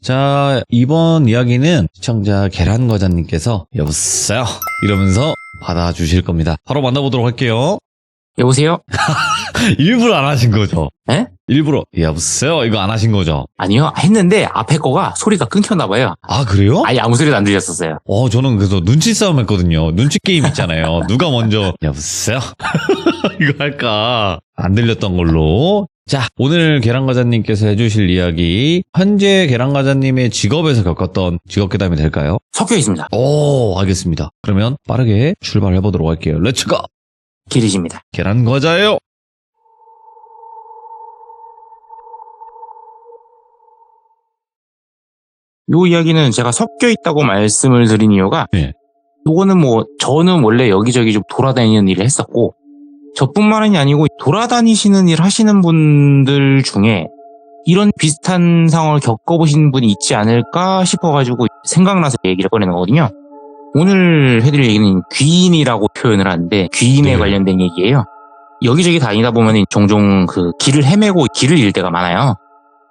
자, 이번 이야기는 시청자 계란과자님께서 여보세요 이러면서 받아주실 겁니다. 바로 만나보도록 할게요. 여보세요? 일부러 안 하신 거죠? 에? 일부러 여보세요 이거 안 하신 거죠? 아니요, 했는데 앞에 거가 소리가 끊겼나봐요. 아, 그래요? 아예 아무 소리도 안 들렸었어요. 저는 그래서 눈치 싸움 했거든요. 눈치 게임 있잖아요. 누가 먼저 여보세요 이거 할까? 안 들렸던 걸로. 자, 오늘 계란과자님께서 해주실 이야기, 현재 계란과자님의 직업에서 겪었던 직업괴담이 될까요? 섞여 있습니다. 오, 알겠습니다. 그러면 빠르게 출발해보도록 할게요. 렛츠고! 길이십니다. 계란과자예요. 요 이야기는 제가 섞여 있다고 말씀을 드린 이유가, 네. 요거는 저는 원래 여기저기 좀 돌아다니는 일을 했었고, 저뿐만이 아니고 돌아다니시는 일 하시는 분들 중에 이런 비슷한 상황을 겪어보신 분이 있지 않을까 싶어가지고 생각나서 얘기를 꺼내는 거거든요. 오늘 해드릴 얘기는 귀인이라고 표현을 하는데, 귀인에 네. 관련된 얘기예요. 여기저기 다니다 보면 종종 그 길을 헤매고 길을 잃을 때가 많아요.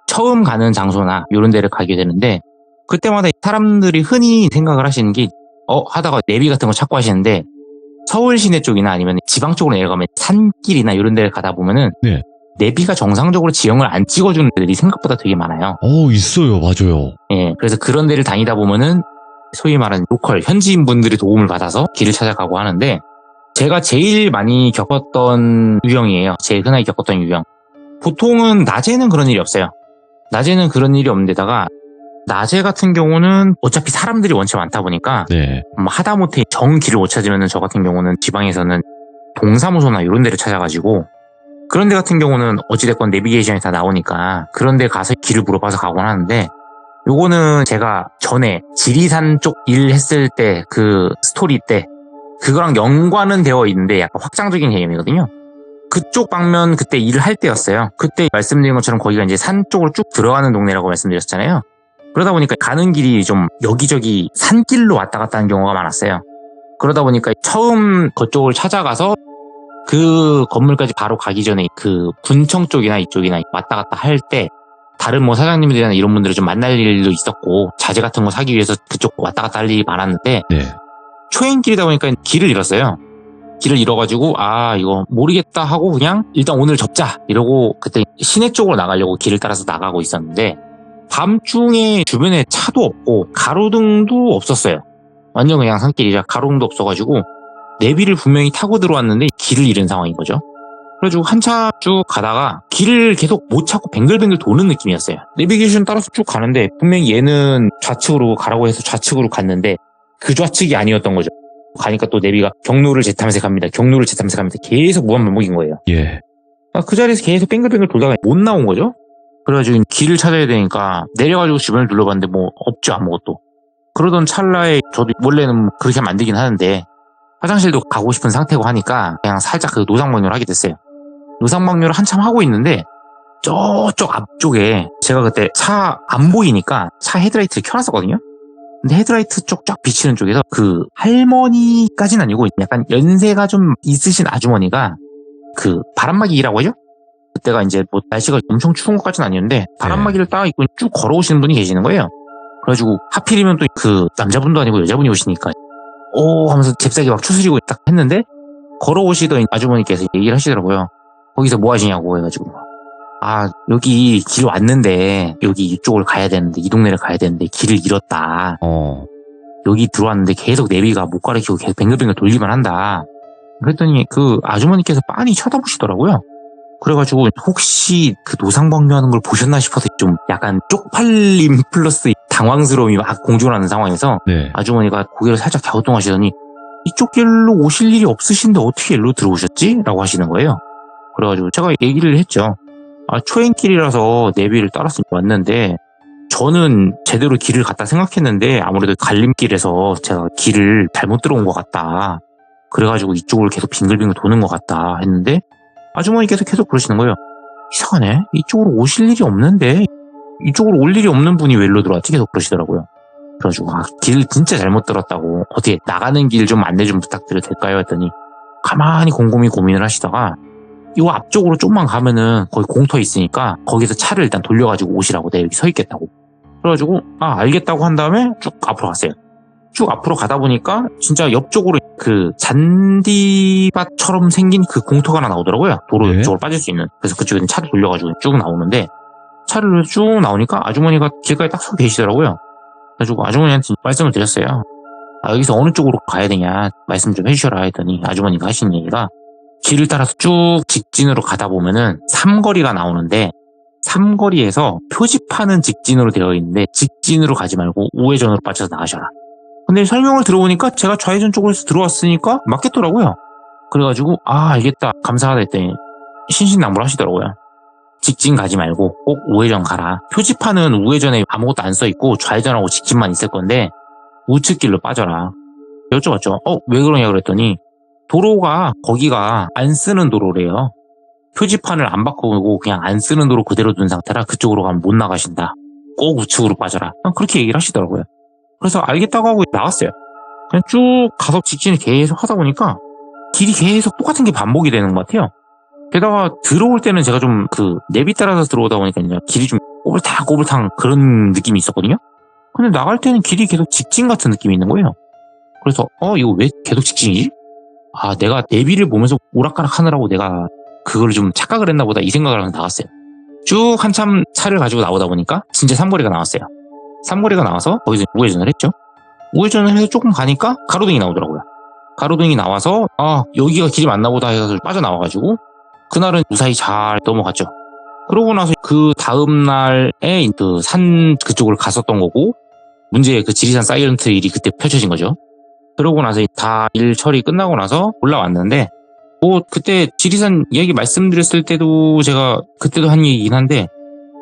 처음 가는 장소나 이런 데를 가게 되는데, 그때마다 사람들이 흔히 생각을 하시는 게 하다가 내비 같은 거 찾고 하시는데, 서울 시내 쪽이나 아니면 지방 쪽으로 내려가면 산길이나 이런 데를 가다 보면은 네. 내비가 정상적으로 지형을 안 찍어주는 데들이 생각보다 되게 많아요. 있어요. 맞아요. 예, 그래서 그런 데를 다니다 보면은 소위 말하는 로컬 현지인 분들이 도움을 받아서 길을 찾아가고 하는데, 제가 제일 많이 겪었던 유형이에요. 제일 흔하게 겪었던 유형. 보통은 낮에는 그런 일이 없어요. 낮에는 그런 일이 없는데다가, 낮에 같은 경우는 어차피 사람들이 원체 많다 보니까 네. 하다못해 정 길을 못 찾으면 저 같은 경우는 지방에서는 동사무소나 이런 데를 찾아가지고, 그런 데 같은 경우는 어찌됐건 내비게이션이 다 나오니까 그런 데 가서 길을 물어봐서 가곤 하는데, 요거는 제가 전에 지리산 쪽 일 했을 때 그 스토리 때 그거랑 연관은 되어 있는데 약간 확장적인 개념이거든요. 그쪽 방면 그때 일을 할 때였어요. 그때 말씀드린 것처럼 거기가 이제 산 쪽으로 쭉 들어가는 동네라고 말씀드렸잖아요. 그러다 보니까 가는 길이 좀 여기저기 산길로 왔다 갔다 하는 경우가 많았어요. 그러다 보니까 처음 그쪽을 찾아가서 그 건물까지 바로 가기 전에 그 군청 쪽이나 이쪽이나 왔다 갔다 할 때 다른 사장님들이나 이런 분들을 좀 만날 일도 있었고, 자재 같은 거 사기 위해서 그쪽 왔다 갔다 할 일이 많았는데, 네. 초행길이다 보니까 길을 잃었어요. 길을 잃어가지고 이거 모르겠다 하고 그냥 일단 오늘 접자 이러고 그때 시내 쪽으로 나가려고 길을 따라서 나가고 있었는데, 밤중에 주변에 차도 없고 가로등도 없었어요. 완전 그냥 산길이라 가로등도 없어가지고 내비를 분명히 타고 들어왔는데 길을 잃은 상황인 거죠. 그래가지고 한참 쭉 가다가 길을 계속 못 찾고 뱅글뱅글 도는 느낌이었어요. 내비게이션 따라서 쭉 가는데 분명히 얘는 좌측으로 가라고 해서 좌측으로 갔는데 그 좌측이 아니었던 거죠. 가니까 또 내비가 경로를 재탐색합니다. 경로를 재탐색합니다. 계속 무한반복인 거예요. 예. 그 자리에서 계속 뱅글뱅글 돌다가 못 나온 거죠. 그래가지고 길을 찾아야 되니까 내려가지고 주변을 둘러봤는데 없죠, 아무것도. 그러던 찰나에 저도 원래는 그렇게 하면 안 되긴 하는데 화장실도 가고 싶은 상태고 하니까 그냥 살짝 그 노상방뇨를 하게 됐어요. 노상방뇨를 한참 하고 있는데 저쪽 앞쪽에 제가 그때 차 안 보이니까 차 헤드라이트를 켜놨었거든요. 근데 헤드라이트 쪽 쫙 비치는 쪽에서 그 할머니까지는 아니고 약간 연세가 좀 있으신 아주머니가 그 바람막이라고 하죠? 그때가 이제 날씨가 엄청 추운 것까지는 아니었는데 바람막이를 딱 입고 쭉 걸어오시는 분이 계시는 거예요. 그래가지고 하필이면 또 그 남자분도 아니고 여자분이 오시니까 하면서 잽싸게 막 추스리고 딱 했는데, 걸어오시던 아주머니께서 얘기를 하시더라고요. 거기서 뭐 하시냐고 해가지고, 여기 길 왔는데 여기 이쪽을 가야 되는데 이 동네를 가야 되는데 길을 잃었다. 여기 들어왔는데 계속 내비가 못 가리키고 계속 뱅글뱅글 돌리만 한다. 그랬더니 그 아주머니께서 빤히 쳐다보시더라고요. 그래가지고 혹시 그 노상방뇨하는 걸 보셨나 싶어서 좀 약간 쪽팔림 플러스 당황스러움이 막 공존하는 상황에서 네. 아주머니가 고개를 살짝 갸우뚱하시더니 이쪽 길로 오실 일이 없으신데 어떻게 일로 들어오셨지? 라고 하시는 거예요. 그래가지고 제가 얘기를 했죠. 초행길이라서 내비를 따라서 왔는데 저는 제대로 길을 갔다 생각했는데 아무래도 갈림길에서 제가 길을 잘못 들어온 것 같다. 그래가지고 이쪽을 계속 빙글빙글 도는 것 같다 했는데 아주머니께서 계속 그러시는 거예요. 이상하네. 이쪽으로 오실 일이 없는데 이쪽으로 올 일이 없는 분이 왜 일로 들어왔지? 계속 그러시더라고요. 그래가지고 길 진짜 잘못 들었다고 어떻게 나가는 길 좀 안내 좀 부탁드려도 될까요? 했더니 가만히 곰곰이 고민을 하시다가 이 앞쪽으로 좀만 가면은 거기 공터 있으니까 거기서 차를 일단 돌려가지고 오시라고 내가 여기 서 있겠다고. 그래가지고 알겠다고 한 다음에 쭉 앞으로 갔어요. 쭉 앞으로 가다 보니까 진짜 옆쪽으로 그 잔디밭처럼 생긴 그 공터가 하나 나오더라고요. 도로 네. 옆쪽으로 빠질 수 있는. 그래서 그쪽에 차를 돌려가지고 쭉 나오는데, 차를 쭉 나오니까 아주머니가 길가에 딱 서 계시더라고요. 그래가지고 아주머니한테 말씀을 드렸어요. 여기서 어느 쪽으로 가야 되냐 말씀 좀 해주셔라 했더니 아주머니가 하신 얘기가, 길을 따라서 쭉 직진으로 가다 보면은 삼거리가 나오는데, 삼거리에서 표지판은 직진으로 되어 있는데 직진으로 가지 말고 우회전으로 빠져서 나가셔라. 근데 설명을 들어보니까 제가 좌회전 쪽으로 해서 들어왔으니까 맞겠더라고요. 그래가지고 알겠다 감사하다 했더니 신신당부를 하시더라고요. 직진 가지 말고 꼭 우회전 가라. 표지판은 우회전에 아무것도 안 써있고 좌회전하고 직진만 있을 건데 우측길로 빠져라. 여쭤봤죠. 왜 그러냐 그랬더니, 도로가 거기가 안 쓰는 도로래요. 표지판을 안 바꾸고 그냥 안 쓰는 도로 그대로 둔 상태라 그쪽으로 가면 못 나가신다. 꼭 우측으로 빠져라. 그렇게 얘기를 하시더라고요. 그래서 알겠다고 하고 나왔어요. 그냥 쭉 가서 직진을 계속 하다 보니까 길이 계속 똑같은 게 반복이 되는 것 같아요. 게다가 들어올 때는 제가 좀 내비 따라서 들어오다 보니까 길이 좀 꼬불탕 그런 느낌이 있었거든요. 근데 나갈 때는 길이 계속 직진 같은 느낌이 있는 거예요. 그래서 이거 왜 계속 직진이지? 내가 내비를 보면서 오락가락 하느라고 내가 그걸 좀 착각을 했나 보다 이 생각을 하면서 나갔어요. 쭉 한참 차를 가지고 나오다 보니까 진짜 삼거리가 나왔어요. 삼거리가 나와서 거기서 우회전을 했죠. 우회전을 해서 조금 가니까 가로등이 나오더라고요. 가로등이 나와서 여기가 길이 맞나 보다 해서 빠져나와가지고 그날은 무사히 잘 넘어갔죠. 그러고 나서 그 다음날에 그 산 그쪽을 갔었던 거고, 문제의 그 지리산 사이런트 일이 그때 펼쳐진 거죠. 그러고 나서 다 일 처리 끝나고 나서 올라왔는데, 그때 지리산 이야기 말씀드렸을 때도 제가 그때도 한 얘기긴 한데,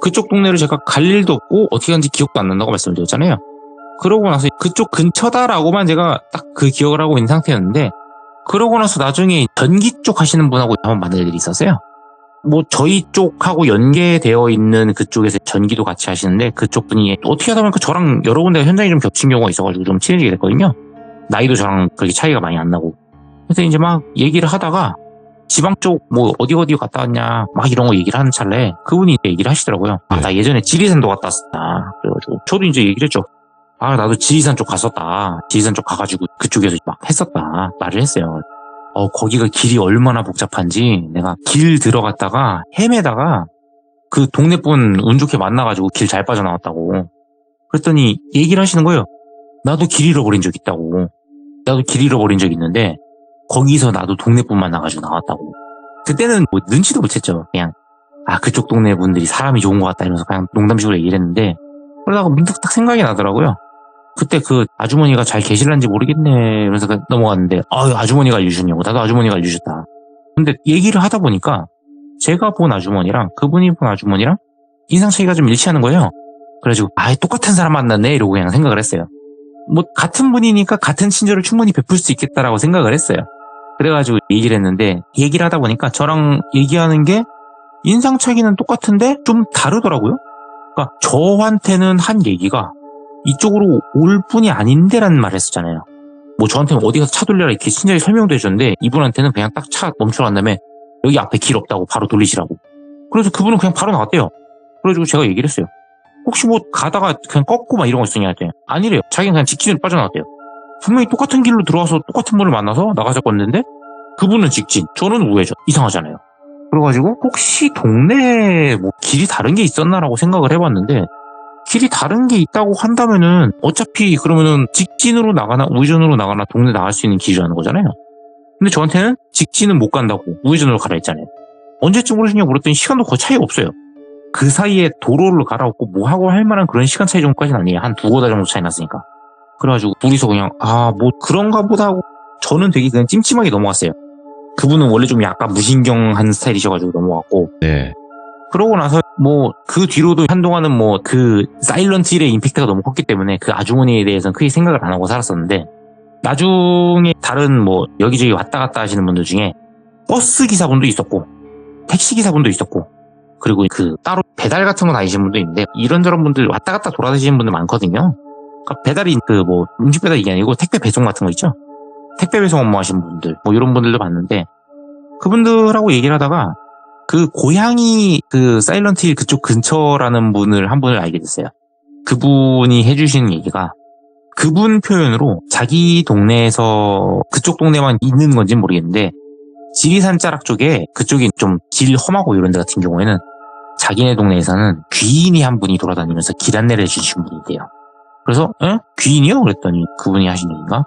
그쪽 동네를 제가 갈 일도 없고 어떻게 간지 기억도 안 난다고 말씀드렸잖아요. 그러고 나서 그쪽 근처다라고만 제가 딱 그 기억을 하고 있는 상태였는데, 그러고 나서 나중에 전기 쪽 하시는 분하고 한번 만날 일이 있었어요. 저희 쪽하고 연계되어 있는 그쪽에서 전기도 같이 하시는데, 그쪽 분이 어떻게 하다 보니까 저랑 여러 군데가 현장이 좀 겹친 경우가 있어가지고 좀 친해지게 됐거든요. 나이도 저랑 그렇게 차이가 많이 안 나고. 그래서 이제 막 얘기를 하다가 지방 쪽 어디 갔다 왔냐 막 이런 거 얘기를 하는 찰나에 그분이 얘기를 하시더라고요. 나 예전에 지리산도 갔다 왔었다. 그래가지고 저도 이제 얘기를 했죠. 나도 지리산 쪽 갔었다. 지리산 쪽 가가지고 그쪽에서 막 했었다 말을 했어요. 거기가 길이 얼마나 복잡한지 내가 길 들어갔다가 헤매다가 그 동네 분 운 좋게 만나가지고 길 잘 빠져나왔다고. 그랬더니 얘기를 하시는 거예요. 나도 길 잃어버린 적 있다고. 나도 길 잃어버린 적 있는데 거기서 나도 동네 분 만나가지고 나왔다고. 그때는 눈치도 못 챘죠. 그냥 그쪽 동네 분들이 사람이 좋은 것 같다 이러면서 그냥 농담식으로 얘기를 했는데, 그러다가 문득 딱 생각이 나더라고요. 그때 그 아주머니가 잘 계실란지 모르겠네 이러면서 넘어갔는데, 아주머니가 알려주냐고. 나도 아주머니가 알려줬다. 근데 얘기를 하다 보니까 제가 본 아주머니랑 그분이 본 아주머니랑 인상 차이가 좀 일치하는 거예요. 그래가지고 똑같은 사람 만났네 이러고 그냥 생각을 했어요. 같은 분이니까 같은 친절을 충분히 베풀 수 있겠다라고 생각을 했어요. 그래가지고 얘기를 했는데, 얘기를 하다 보니까 저랑 얘기하는 게 인상 차이는 똑같은데 좀 다르더라고요. 그러니까 저한테는 한 얘기가 이쪽으로 올 분이 아닌데라는 말을 했었잖아요. 저한테는 어디 가서 차 돌려라 이렇게 친절히 설명도 해줬는데, 이분한테는 그냥 딱 차 멈춰간 다음에 여기 앞에 길 없다고 바로 돌리시라고. 그래서 그분은 그냥 바로 나갔대요. 그래가지고 제가 얘기를 했어요. 혹시 가다가 그냥 꺾고 막 이런 거 있었냐 했더니 아니래요. 자기는 그냥 직진으로 빠져나갔대요. 분명히 똑같은 길로 들어와서 똑같은 분을 만나서 나가자고 했는데 그분은 직진, 저는 우회전. 이상하잖아요. 그래가지고 혹시 동네에 길이 다른 게 있었나라고 생각을 해봤는데, 길이 다른 게 있다고 한다면은 어차피 그러면은 직진으로 나가나 우회전으로 나가나 동네 나갈 수 있는 길이라는 거잖아요. 근데 저한테는 직진은 못 간다고 우회전으로 가라 했잖아요. 언제쯤 그러시냐 물었더니 시간도 거의 차이가 없어요. 그 사이에 도로를 갈아엎고 하고 할 만한 그런 시간 차이 정도까지는 아니에요. 한 2-5달 정도 차이 났으니까. 그래가지고 둘이서 그냥 그런가 보다 하고 저는 되게 그냥 찜찜하게 넘어갔어요. 그분은 원래 좀 약간 무신경한 스타일이셔가지고 넘어갔고. 네. 그러고 나서 그 뒤로도 한동안은 그 사일런트 힐의 임팩트가 너무 컸기 때문에 그 아주머니에 대해서는 크게 생각을 안 하고 살았었는데, 나중에 다른 여기저기 왔다 갔다 하시는 분들 중에 버스 기사분도 있었고 택시 기사분도 있었고, 그리고 따로 배달 같은 거 다니시는 분도 있는데, 이런저런 분들 왔다 갔다 돌아다니시는 분들 많거든요. 그러니까 배달이 음식 배달 이게 아니고 택배 배송 같은 거 있죠. 택배 배송 업무 하시는 분들 이런 분들도 봤는데, 그분들하고 얘기를 하다가 그 고향이 그 사일런트 힐 그쪽 근처라는 한 분을 알게 됐어요. 그분이 해주신 얘기가 그분 표현으로 자기 동네에서 그쪽 동네만 있는 건지는 모르겠는데 지리산 자락 쪽에 그쪽이 좀 길 험하고 이런 데 같은 경우에는 자기네 동네에서는 귀인이 한 분이 돌아다니면서 길 안내를 해주신 분이 있대요. 그래서 귀인이요? 그랬더니 그분이 하신 얘기가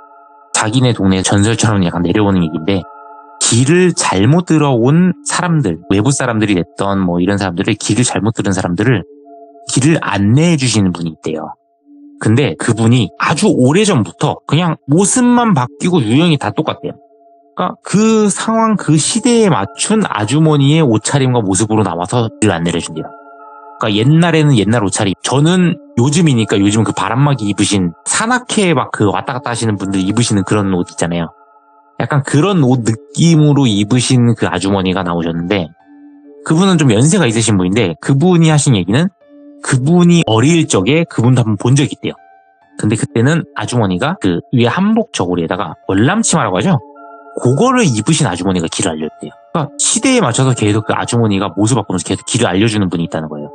자기네 동네 전설처럼 약간 내려오는 얘기인데 길을 잘못 들어온 사람들, 외부 사람들이 됐던 뭐 이런 사람들을 길을 잘못 들은 사람들을 길을 안내해 주시는 분이 있대요. 근데 그분이 아주 오래전부터 그냥 모습만 바뀌고 유형이 다 똑같대요. 그러니까 그 상황, 그 시대에 맞춘 아주머니의 옷차림과 모습으로 나와서 길을 안내를 해준대요. 그러니까 옛날에는 옛날 옷차림. 저는 요즘이니까 요즘 그 바람막이 입으신 산악회 막 그 왔다 갔다 하시는 분들 입으시는 그런 옷 있잖아요. 약간 그런 옷 느낌으로 입으신 그 아주머니가 나오셨는데 그분은 좀 연세가 있으신 분인데 그분이 하신 얘기는 그분이 어릴 적에 그분도 한번 본 적이 있대요. 근데 그때는 아주머니가 그 위에 한복 저고리에다가 월남치마라고 하죠. 그거를 입으신 아주머니가 길을 알려줬대요. 그러니까 시대에 맞춰서 계속 그 아주머니가 모습 바꾸면서 계속 길을 알려주는 분이 있다는 거예요.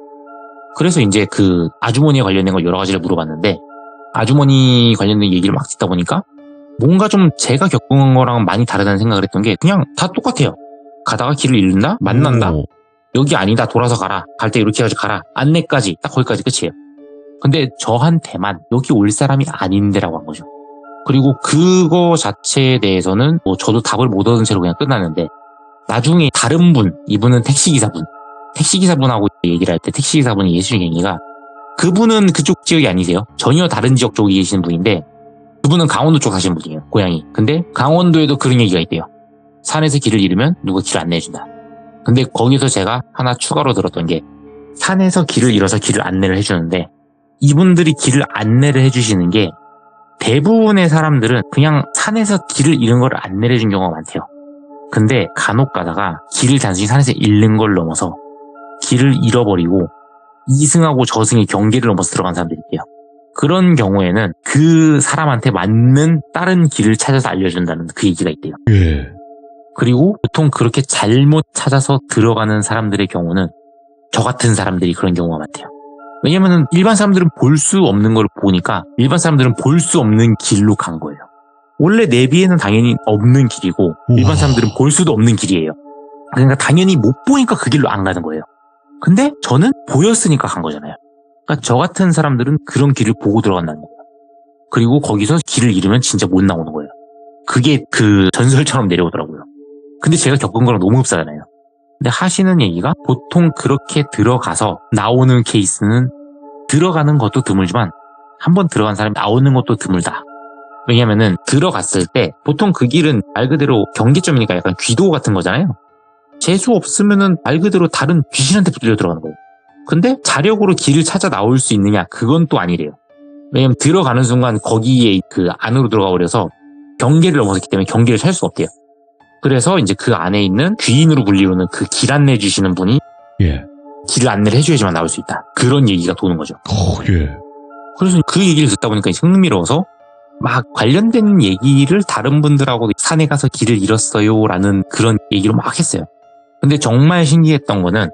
그래서 이제 그 아주머니에 관련된 거 여러 가지를 물어봤는데 아주머니 관련된 얘기를 막 듣다 보니까 뭔가 좀 제가 겪은 거랑 많이 다르다는 생각을 했던 게 그냥 다 똑같아요. 가다가 길을 잃는다? 만난다? 오. 여기 아니다. 돌아서 가라. 갈 때 이렇게 해가지고 가라. 안내까지. 딱 거기까지 끝이에요. 근데 저한테만 여기 올 사람이 아닌데라고 한 거죠. 그리고 그거 자체에 대해서는 뭐 저도 답을 못 얻은 채로 그냥 끝났는데 나중에 다른 분, 이분은 택시기사분하고 얘기를 할 때 택시기사분이 예수님 얘기가 그분은 그쪽 지역이 아니세요. 전혀 다른 지역 쪽에 계시는 분인데 그분은 강원도 쪽 사시는 분이에요. 고향이. 근데 강원도에도 그런 얘기가 있대요. 산에서 길을 잃으면 누가 길을 안내해준다. 근데 거기서 제가 하나 추가로 들었던 게 산에서 길을 잃어서 길을 안내를 해주는데 이분들이 길을 안내를 해주시는 게 대부분의 사람들은 그냥 산에서 길을 잃은 걸 안내를 해준 경우가 많대요. 근데 간혹 가다가 길을 단순히 산에서 잃는 걸 넘어서 길을 잃어버리고 이승하고 저승의 경계를 넘어서 들어간 사람들이 있대요. 그런 경우에는 그 사람한테 맞는 다른 길을 찾아서 알려준다는 그 얘기가 있대요. 예. 그리고 보통 그렇게 잘못 찾아서 들어가는 사람들의 경우는 저 같은 사람들이 그런 경우가 많대요. 왜냐면은 일반 사람들은 볼 수 없는 걸 보니까 일반 사람들은 볼 수 없는 길로 간 거예요. 원래 내비에는 당연히 없는 길이고 일반 사람들은 볼 수도 없는 길이에요. 그러니까 당연히 못 보니까 그 길로 안 가는 거예요. 근데 저는 보였으니까 간 거잖아요. 그러니까 저 같은 사람들은 그런 길을 보고 들어간다는 거예요. 그리고 거기서 길을 잃으면 진짜 못 나오는 거예요. 그게 그 전설처럼 내려오더라고요. 근데 제가 겪은 거랑 너무 흡사하잖아요. 근데 하시는 얘기가 보통 그렇게 들어가서 나오는 케이스는 들어가는 것도 드물지만 한번 들어간 사람이 나오는 것도 드물다. 왜냐면은 들어갔을 때 보통 그 길은 말 그대로 경계점이니까 약간 귀도 같은 거잖아요. 재수 없으면은 말 그대로 다른 귀신한테 붙들려 들어가는 거예요. 근데 자력으로 길을 찾아 나올 수 있느냐? 그건 또 아니래요. 왜냐면 들어가는 순간 거기에 그 안으로 들어가 버려서 경계를 넘어섰기 때문에 경계를 찾을 수가 없대요. 그래서 이제 그 안에 있는 귀인으로 불리우는 그 길 안내 주시는 분이 예. 길을 안내를 해줘야지만 나올 수 있다. 그런 얘기가 도는 거죠. 예. 그래서 그 얘기를 듣다 보니까 흥미로워서 막 관련된 얘기를 다른 분들하고 산에 가서 길을 잃었어요 라는 그런 얘기를 막 했어요. 근데 정말 신기했던 거는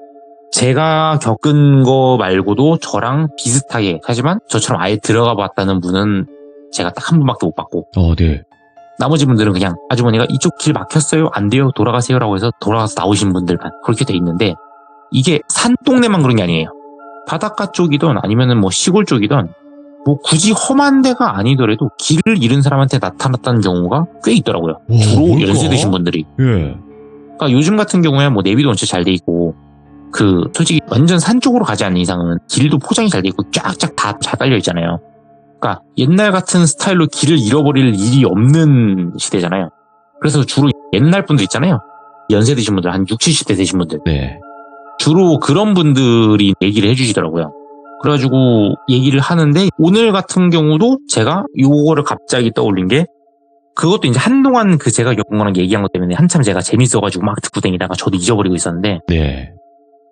제가 겪은 거 말고도 저랑 비슷하게 하지만 저처럼 아예 들어가 봤다는 분은 제가 딱 한 분밖에 못 봤고 네. 나머지 분들은 그냥 아주머니가 이쪽 길 막혔어요 안 돼요 돌아가세요 라고 해서 돌아가서 나오신 분들만 그렇게 돼 있는데 이게 산 동네만 그런 게 아니에요. 바닷가 쪽이든 아니면은 뭐 시골 쪽이든 뭐 굳이 험한 데가 아니더라도 길을 잃은 사람한테 나타났다는 경우가 꽤 있더라고요. 와, 주로 뭘까? 연세 드신 분들이. 예. 그러니까 요즘 같은 경우에 뭐 내비도 원체 잘 돼 있고 그 솔직히 완전 산 쪽으로 가지 않는 이상은 길도 포장이 잘 돼 있고 쫙쫙 다 잘 깔려 있잖아요. 그러니까 옛날 같은 스타일로 길을 잃어버릴 일이 없는 시대잖아요. 그래서 주로 옛날 분들 있잖아요. 연세 드신 분들 한 60, 70대 되신 분들 네. 주로 그런 분들이 얘기를 해주시더라고요. 그래가지고 얘기를 하는데 오늘 같은 경우도 제가 요거를 갑자기 떠올린 게 그것도 이제 한동안 그 제가 겪은 거랑 얘기한 것 때문에 한참 제가 재밌어가지고 막 듣고 다니다가 저도 잊어버리고 있었는데 네.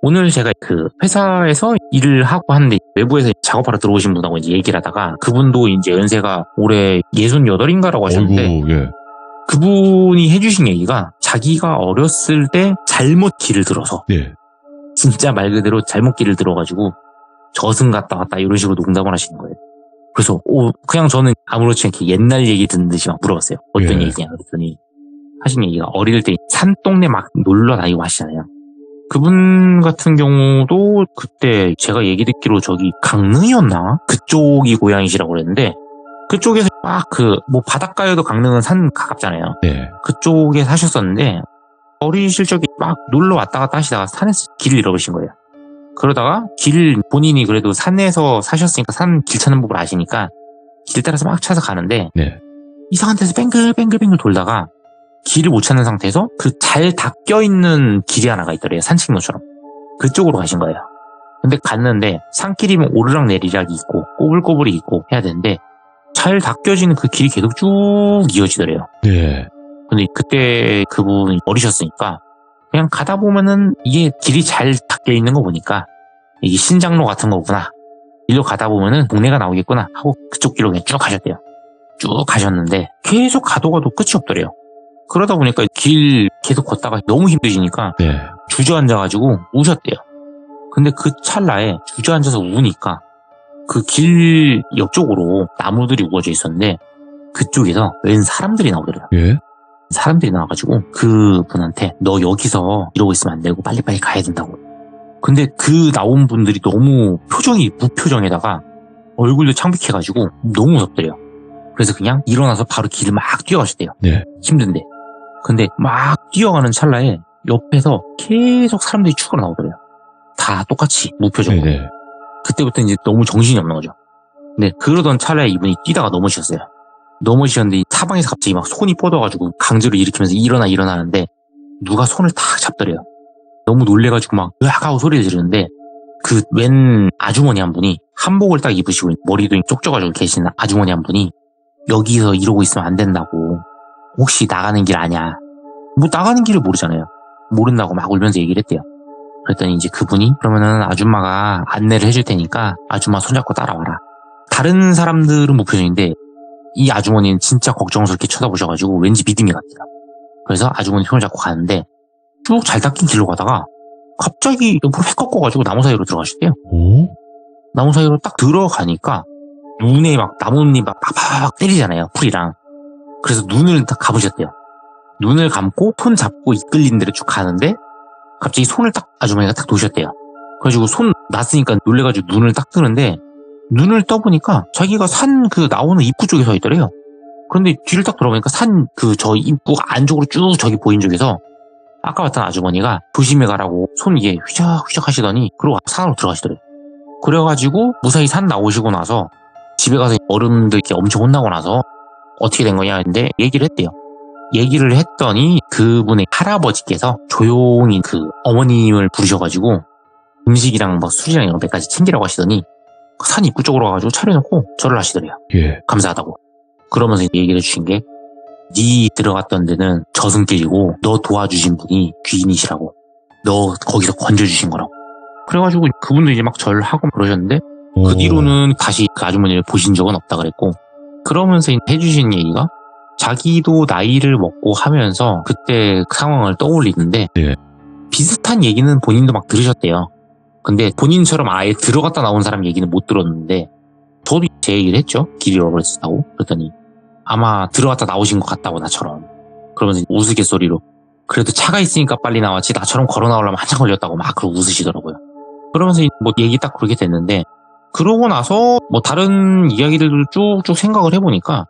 오늘 제가 그 회사에서 일을 하고 하는데 외부에서 작업하러 들어오신 분하고 이제 얘기를 하다가 그분도 이제 연세가 올해 68인가라고 하셨는데 어이구, 예. 그분이 해주신 얘기가 자기가 어렸을 때 잘못 길을 들어서 네. 진짜 말 그대로 잘못 길을 들어가지고 저승 갔다 왔다 이런 식으로 농담을 하시는 거예요. 그래서 그냥 저는 아무렇지 않게 옛날 얘기 듣는 듯이 막 물어봤어요. 어떤 예. 얘기냐 그랬더니 하신 얘기가 어릴 때 산동네 막 놀러 다니고 하시잖아요. 그분 같은 경우도 그때 제가 얘기 듣기로 저기 강릉이었나? 그쪽이 고향이시라고 그랬는데 그쪽에서 막 뭐 바닷가여도 강릉은 산 가깝잖아요. 네. 그쪽에 사셨었는데 어리실 적에 막 놀러 왔다 갔다 하시다가 산에서 길을 잃어버리신 거예요. 그러다가 본인이 그래도 산에서 사셨으니까 산 길 찾는 법을 아시니까 길 따라서 막 찾아 가는데 네. 이상한 데서 뱅글뱅글 돌다가 길을 못 찾는 상태에서 그 잘 닦여 있는 길이 하나가 있더래요. 산책로처럼. 그쪽으로 가신 거예요. 근데 갔는데 산길이면 오르락 내리락이 있고 꼬불꼬불이 있고 해야 되는데 잘 닦여지는 그 길이 계속 쭉 이어지더래요. 네. 근데 그때 그분이 어리셨으니까 그냥 가다 보면은 이게 길이 잘 닦여 있는 거 보니까 이게 신장로 같은 거구나. 일로 가다 보면은 동네가 나오겠구나 하고 그쪽 길로 그냥 쭉 가셨대요. 쭉 가셨는데 계속 가도 끝이 없더래요. 그러다 보니까 길 계속 걷다가 너무 힘드시니까 네. 주저앉아가지고 우셨대요. 근데 그 찰나에 주저앉아서 우니까 그 길 옆쪽으로 나무들이 우거져 있었는데 그쪽에서 웬 사람들이 나오더래요. 예. 사람들이 나와가지고 그분한테 너 여기서 이러고 있으면 안 되고 빨리빨리 가야 된다고. 근데 그 나온 분들이 너무 표정이 무표정에다가 얼굴도 창백해가지고 너무 무섭더래요. 그래서 그냥 일어나서 바로 길을 막 뛰어가셨대요. 네. 힘든데. 근데 막 뛰어가는 찰나에 옆에서 계속 사람들이 축으로 나오더래요. 다 똑같이 무표정으로. 네네. 그때부터 이제 너무 정신이 없는 거죠. 근데 그러던 찰나에 이분이 뛰다가 넘어지셨어요. 넘어지셨는데 사방에서 갑자기 막 손이 뻗어가지고 강제로 일으키면서 일어나 하는데 누가 손을 탁 잡더래요. 너무 놀래가지고 막 으악 하고 소리를 지르는데 그 웬 아주머니 한 분이 한복을 딱 입으시고 머리도 쪽져가지고 계시는 아주머니 한 분이 여기서 이러고 있으면 안 된다고. 혹시 나가는 길 아냐? 뭐 나가는 길을 모르잖아요. 모른다고 막 울면서 얘기를 했대요. 그랬더니 이제 그분이 그러면은 아줌마가 안내를 해줄 테니까 아줌마 손잡고 따라와라. 다른 사람들은 무표정인데 이 아주머니는 진짜 걱정스럽게 쳐다보셔가지고 왠지 믿음이 갔대요. 그래서 아주머니 손을 잡고 가는데 쭉 잘 닦인 길로 가다가 갑자기 옆으로 휙 꺾어가지고 나무 사이로 들어가셨대요. 오? 나무 사이로 딱 들어가니까 눈에 막 나뭇잎 막 팍팍 때리잖아요. 풀이랑. 그래서 눈을 딱 감으셨대요. 눈을 감고 손 잡고 이끌린 대로 쭉 가는데 갑자기 손을 딱 아주머니가 딱 놓으셨대요. 그래가지고 손 놨으니까 놀래가지고 눈을 딱 뜨는데 눈을 떠보니까 자기가 산 그 나오는 입구 쪽에 서 있더래요. 그런데 뒤를 딱 돌아보니까 산 저 입구 안쪽으로 쭉 저기 보인 쪽에서 아까 봤던 아주머니가 조심해 가라고 손 이게 휘적휘적 하시더니 그러고 산으로 들어가시더래요. 그래가지고 무사히 산 나오시고 나서 집에 가서 어른들께 엄청 혼나고 나서 어떻게 된 거냐 했는데 얘기를 했대요. 얘기를 했더니 그분의 할아버지께서 조용히 그 어머님을 부르셔가지고 음식이랑 뭐 술이랑 이런 몇 가지 챙기라고 하시더니 산 입구 쪽으로 가가지고 차려놓고 절을 하시더래요. 예. 감사하다고. 그러면서 얘기를 해주신 게 네 들어갔던 데는 저승길이고 너 도와주신 분이 귀인이시라고. 너 거기서 건져주신 거라고. 그래가지고 그분도 이제 막 절하고 그러셨는데 그 뒤로는 다시 그 아주머니를 보신 적은 없다 그랬고 그러면서 해주신 얘기가 자기도 나이를 먹고 하면서 그때 그 상황을 떠올리는데 네. 비슷한 얘기는 본인도 막 들으셨대요. 근데 본인처럼 아예 들어갔다 나온 사람 얘기는 못 들었는데 저도 제 얘기를 했죠. 길이 잃어버렸다고. 그랬더니 아마 들어갔다 나오신 것 같다고 나처럼. 그러면서 우스갯소리로 그래도 차가 있으니까 빨리 나왔지 나처럼 걸어 나오려면 한참 걸렸다고 막 그러고 웃으시더라고요. 그러면서 뭐 얘기 딱 그렇게 됐는데 그러고 나서 뭐 다른 이야기들도 쭉쭉 생각을 해보니까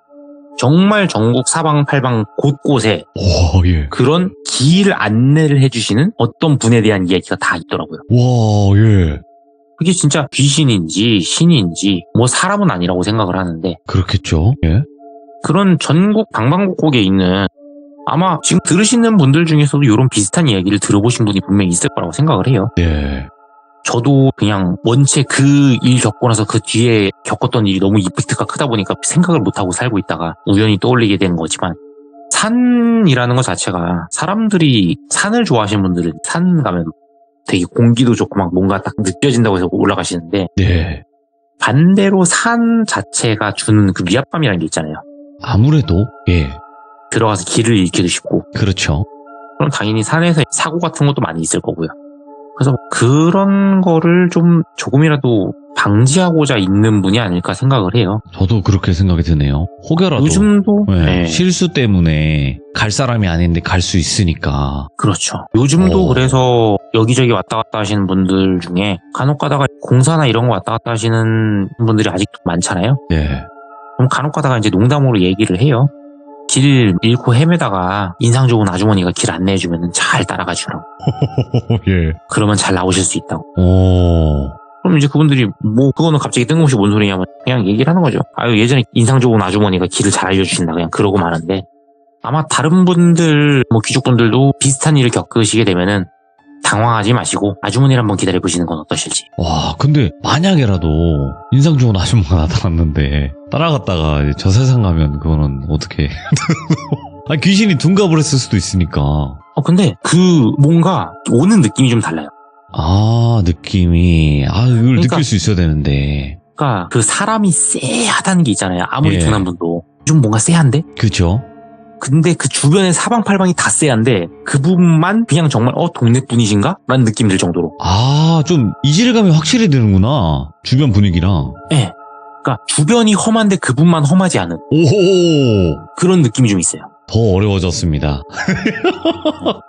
정말 전국 사방팔방 곳곳에 와, 예. 그런 길 안내를 해주시는 어떤 분에 대한 이야기가 다 있더라고요. 와, 예. 그게 진짜 귀신인지 신인지 뭐 사람은 아니라고 생각을 하는데 그렇겠죠. 예. 그런 전국 방방곡곡에 있는 아마 지금 들으시는 분들 중에서도 이런 비슷한 이야기를 들어보신 분이 분명히 있을 거라고 생각을 해요. 네. 저도 그냥 원체 그 일 겪고 나서 그 뒤에 겪었던 일이 너무 임팩트가 크다 보니까 생각을 못하고 살고 있다가 우연히 떠올리게 된 거지만 산이라는 것 자체가 사람들이 산을 좋아하시는 분들은 산 가면 되게 공기도 좋고 막 뭔가 딱 느껴진다고 해서 올라가시는데 네. 반대로 산 자체가 주는 그 위압감이라는 게 있잖아요. 아무래도, 예. 들어가서 길을 잃기도 쉽고 그렇죠. 그럼 당연히 산에서 사고 같은 것도 많이 있을 거고요. 그래서 그런 거를 좀 조금이라도 방지하고자 있는 분이 아닐까 생각을 해요. 저도 그렇게 생각이 드네요. 혹여라도 요즘도 네, 네, 실수 때문에 갈 사람이 아닌데 갈 수 있으니까. 그렇죠. 요즘도 그래서 여기저기 왔다 갔다 하시는 분들 중에 간혹 가다가 공사나 이런 거 왔다 갔다 하시는 분들이 아직도 많잖아요. 예. 그럼 간혹 가다가 이제 농담으로 얘기를 해요. 길 잃고 헤매다가 인상 좋은 아주머니가 길 안내해주면 잘 따라가시라고. 예. 그러면 잘 나오실 수 있다고. 오. 그럼 이제 그분들이 뭐 그거는 갑자기 뜬금없이 뭔 소리냐면 그냥 얘기를 하는 거죠. 아유 예전에 인상 좋은 아주머니가 길을 잘 알려주신다 그냥 그러고 마는데 아마 다른 분들 뭐 귀족분들도 비슷한 일을 겪으시게 되면은 당황하지 마시고 아주머니를 한번 기다려보시는 건 어떠실지. 와, 근데 만약에라도 인상 좋은 아줌마가 나타났는데 따라갔다가 이제 저 세상 가면 그거는 어떻게? 아니, 귀신이 둔갑을 했을 수도 있으니까. 근데 그 뭔가 오는 느낌이 좀 달라요. 아, 느낌이. 아, 이걸 그러니까- 느낄 수 있어야 되는데. 그러니까 그 사람이 쎄하다는 게 있잖아요. 아무리 예. 둔한 분도 좀 뭔가 쎄한데? 그죠? 근데 그 주변의 사방팔방이 다 쎄한데 그분만 그냥 정말 동네 분이신가? 라는 느낌 들 정도로. 아, 좀 이질감이 확실히 드는구나. 주변 분위기랑. 예. 그러니까 주변이 험한데 그분만 험하지 않은 오, 그런 느낌이 좀 있어요. 더 어려워졌습니다.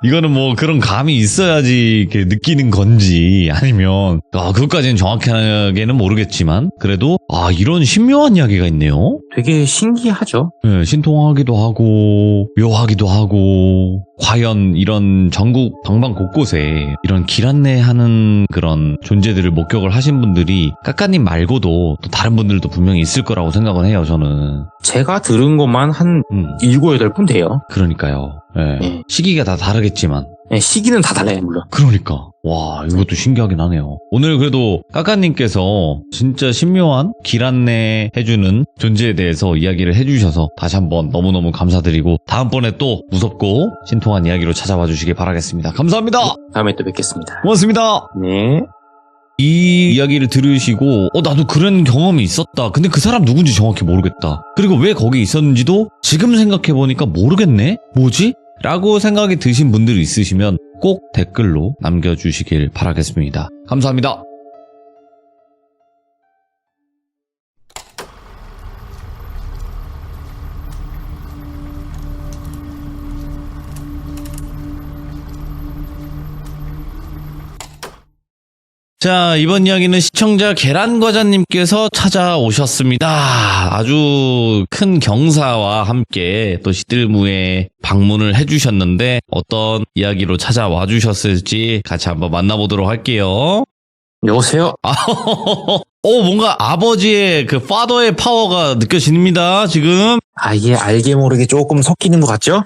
이거는 뭐 그런 감이 있어야지 이렇게 느끼는 건지 아니면 그것까지는 정확하게는 모르겠지만 그래도 이런 신묘한 이야기가 있네요. 되게 신기하죠? 네, 신통하기도 하고 묘하기도 하고 과연 이런 전국 방방 곳곳에 이런 길 안내하는 그런 존재들을 목격을 하신 분들이 까까님 말고도 또 다른 분들도 분명히 있을 거라고 생각은 해요. 저는. 제가 들은 것만 한 7, 8분 돼요. 그러니까요. 예. 네. 시기가 다 다르겠지만. 네, 시기는 다 달라요, 물론. 그러니까. 와, 이것도 신기하긴 하네요. 오늘 그래도 까까님께서 진짜 신묘한 길 안내 해주는 존재에 대해서 이야기를 해주셔서 다시 한번 너무너무 감사드리고 다음번에 또 무섭고 신통한 이야기로 찾아와 주시길 바라겠습니다. 감사합니다. 다음에 또 뵙겠습니다. 고맙습니다. 네. 이 이야기를 들으시고 나도 그런 경험이 있었다. 근데 그 사람 누군지 정확히 모르겠다. 그리고 왜 거기 있었는지도 지금 생각해보니까 모르겠네? 뭐지? 라고 생각이 드신 분들이 있으시면 꼭 댓글로 남겨주시길 바라겠습니다. 감사합니다. 자, 이번 이야기는 시청자 계란과자님께서 찾아오셨습니다. 아주 큰 경사와 함께 또 시들무에 방문을 해주셨는데 어떤 이야기로 찾아와 주셨을지 같이 한번 만나보도록 할게요. 여보세요? 뭔가 아버지의 그 파더의 파워가 느껴집니다, 지금. 이게 알게 모르게 조금 섞이는 것 같죠?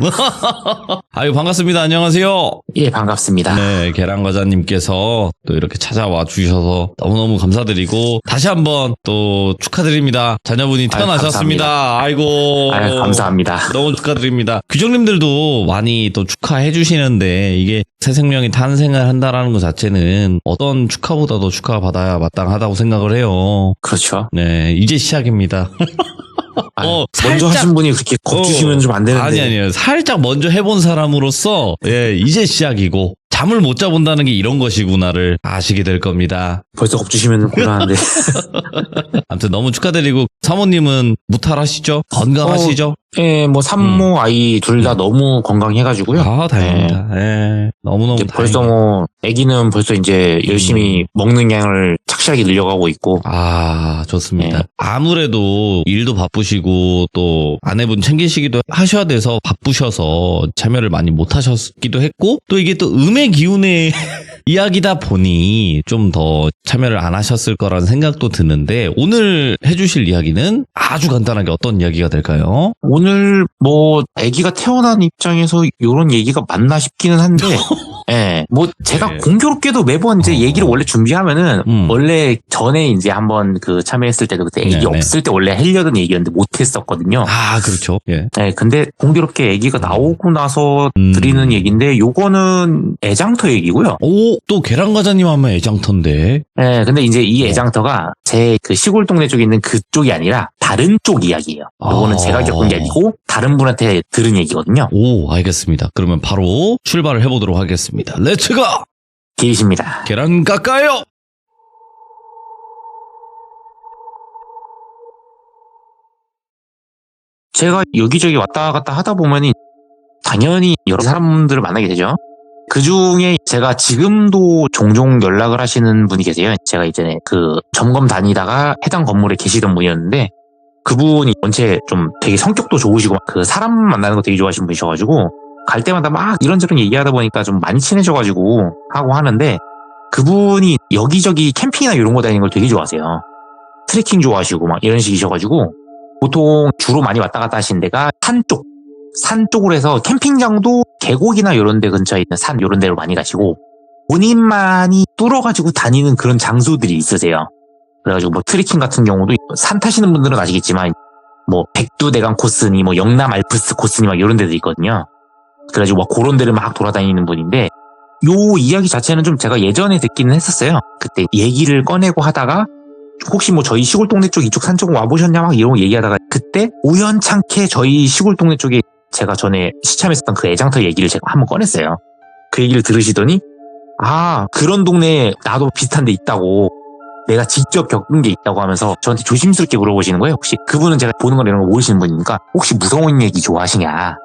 아유, 반갑습니다. 안녕하세요. 예, 반갑습니다. 네, 계란과자님께서 또 이렇게 찾아와 주셔서 너무너무 감사드리고 다시 한번 또 축하드립니다. 자녀분이 태어나셨습니다. 아이고. 감사합니다. 너무 축하드립니다. 귀족님들도 많이 또 축하해 주시는데 이게 새 생명이 탄생을 한다라는 것 자체는 어떤 축하보다도 축하받아야 마땅하다고 생각을 해요. 그렇죠. 네, 이제 시작입니다. 먼저 살짝- 하신 분이 그렇게 겁주시면 좀 안 되는데. 아니요. 살짝 먼저 해본 사람으로서 이제 시작이고 잠을 못 자본다는 게 이런 것이구나를 아시게 될 겁니다. 벌써 겁주시면 곤란한데. 아무튼 너무 축하드리고 사모님은 무탈하시죠? 건강하시죠? 예, 뭐 산모 아이 둘 다 너무 건강해가지고요. 다행입니다. 너무너무 이제 벌써 다행이에요. 뭐 아기는 벌써 이제 열심히 먹는 양을 착실하게 늘려가고 있고. 좋습니다. 네. 아무래도 일도 바쁘시고 또 아내분 챙기시기도 하셔야 돼서 바쁘셔서 참여를 많이 못 하셨기도 했고 또 이게 또 음의 기운의 이야기다 보니 좀 더 참여를 안 하셨을 거라는 생각도 드는데 오늘 해주실 이야기는 아주 간단하게 어떤 이야기가 될까요? 오늘 뭐 아기가 태어난 입장에서 이런 얘기가 맞나 싶기는 한데 예, 뭐 제가 네. 공교롭게도 매번 이제 얘기를 원래 준비하면은 원래 전에 이제 한번 그 참여했을 때도 그때 애기 네네. 없을 때 원래 하려던 얘기였는데 못했었거든요. 그렇죠. 예. 네, 근데 공교롭게 애기가 나오고 나서 드리는 얘기인데 요거는 애장터 얘기고요. 또 계란과자님 하면 애장터인데. 네, 근데 이제 이 애장터가 제 그 시골 동네 쪽에 있는 그쪽이 아니라 다른 쪽 이야기예요. 요거는 제가 겪은 게 아니고 다른 분한테 들은 얘기거든요. 알겠습니다. 그러면 바로 출발을 해보도록 하겠습니다. 렛츠고! 길이십니다. 계란 깎아요! 제가 여기저기 왔다 갔다 하다 보면은 당연히 여러 사람들을 만나게 되죠. 그 중에 제가 지금도 종종 연락을 하시는 분이 계세요. 제가 이전에 그 점검 다니다가 해당 건물에 계시던 분이었는데 그분이 원체 좀 되게 성격도 좋으시고 그 사람 만나는 거 되게 좋아하시는 분이셔가지고 갈 때마다 막 이런저런 얘기하다 보니까 좀 많이 친해져가지고 하고 하는데 그분이 여기저기 캠핑이나 이런 거 다니는 걸 되게 좋아하세요. 트레킹 좋아하시고 막 이런 식이셔가지고 보통 주로 많이 왔다 갔다 하시는 데가 산 쪽으로 해서 캠핑장도 계곡이나 이런 데 근처에 있는 산 이런 데로 많이 가시고 본인만이 뚫어가지고 다니는 그런 장소들이 있으세요. 그래가지고 뭐 트레킹 같은 경우도 산 타시는 분들은 아시겠지만 뭐 백두대간 코스니 뭐 영남 알프스 코스니 막 이런 데도 있거든요. 그래가지고 뭐 그런 데를 막 돌아다니는 분인데 요 이야기 자체는 좀 제가 예전에 듣기는 했었어요. 그때 얘기를 꺼내고 하다가 혹시 뭐 저희 시골 동네 쪽 이쪽 산 쪽 와보셨냐 막 이런 거 얘기하다가 그때 우연찮게 저희 시골 동네 쪽에 제가 전에 시참했었던 그 애장터 얘기를 제가 한번 꺼냈어요. 그 얘기를 들으시더니 아 그런 동네에 나도 비슷한 데 있다고 내가 직접 겪은 게 있다고 하면서 저한테 조심스럽게 물어보시는 거예요. 혹시 그분은 제가 보는 거 이런 거 모르시는 분이니까 혹시 무서운 얘기 좋아하시냐.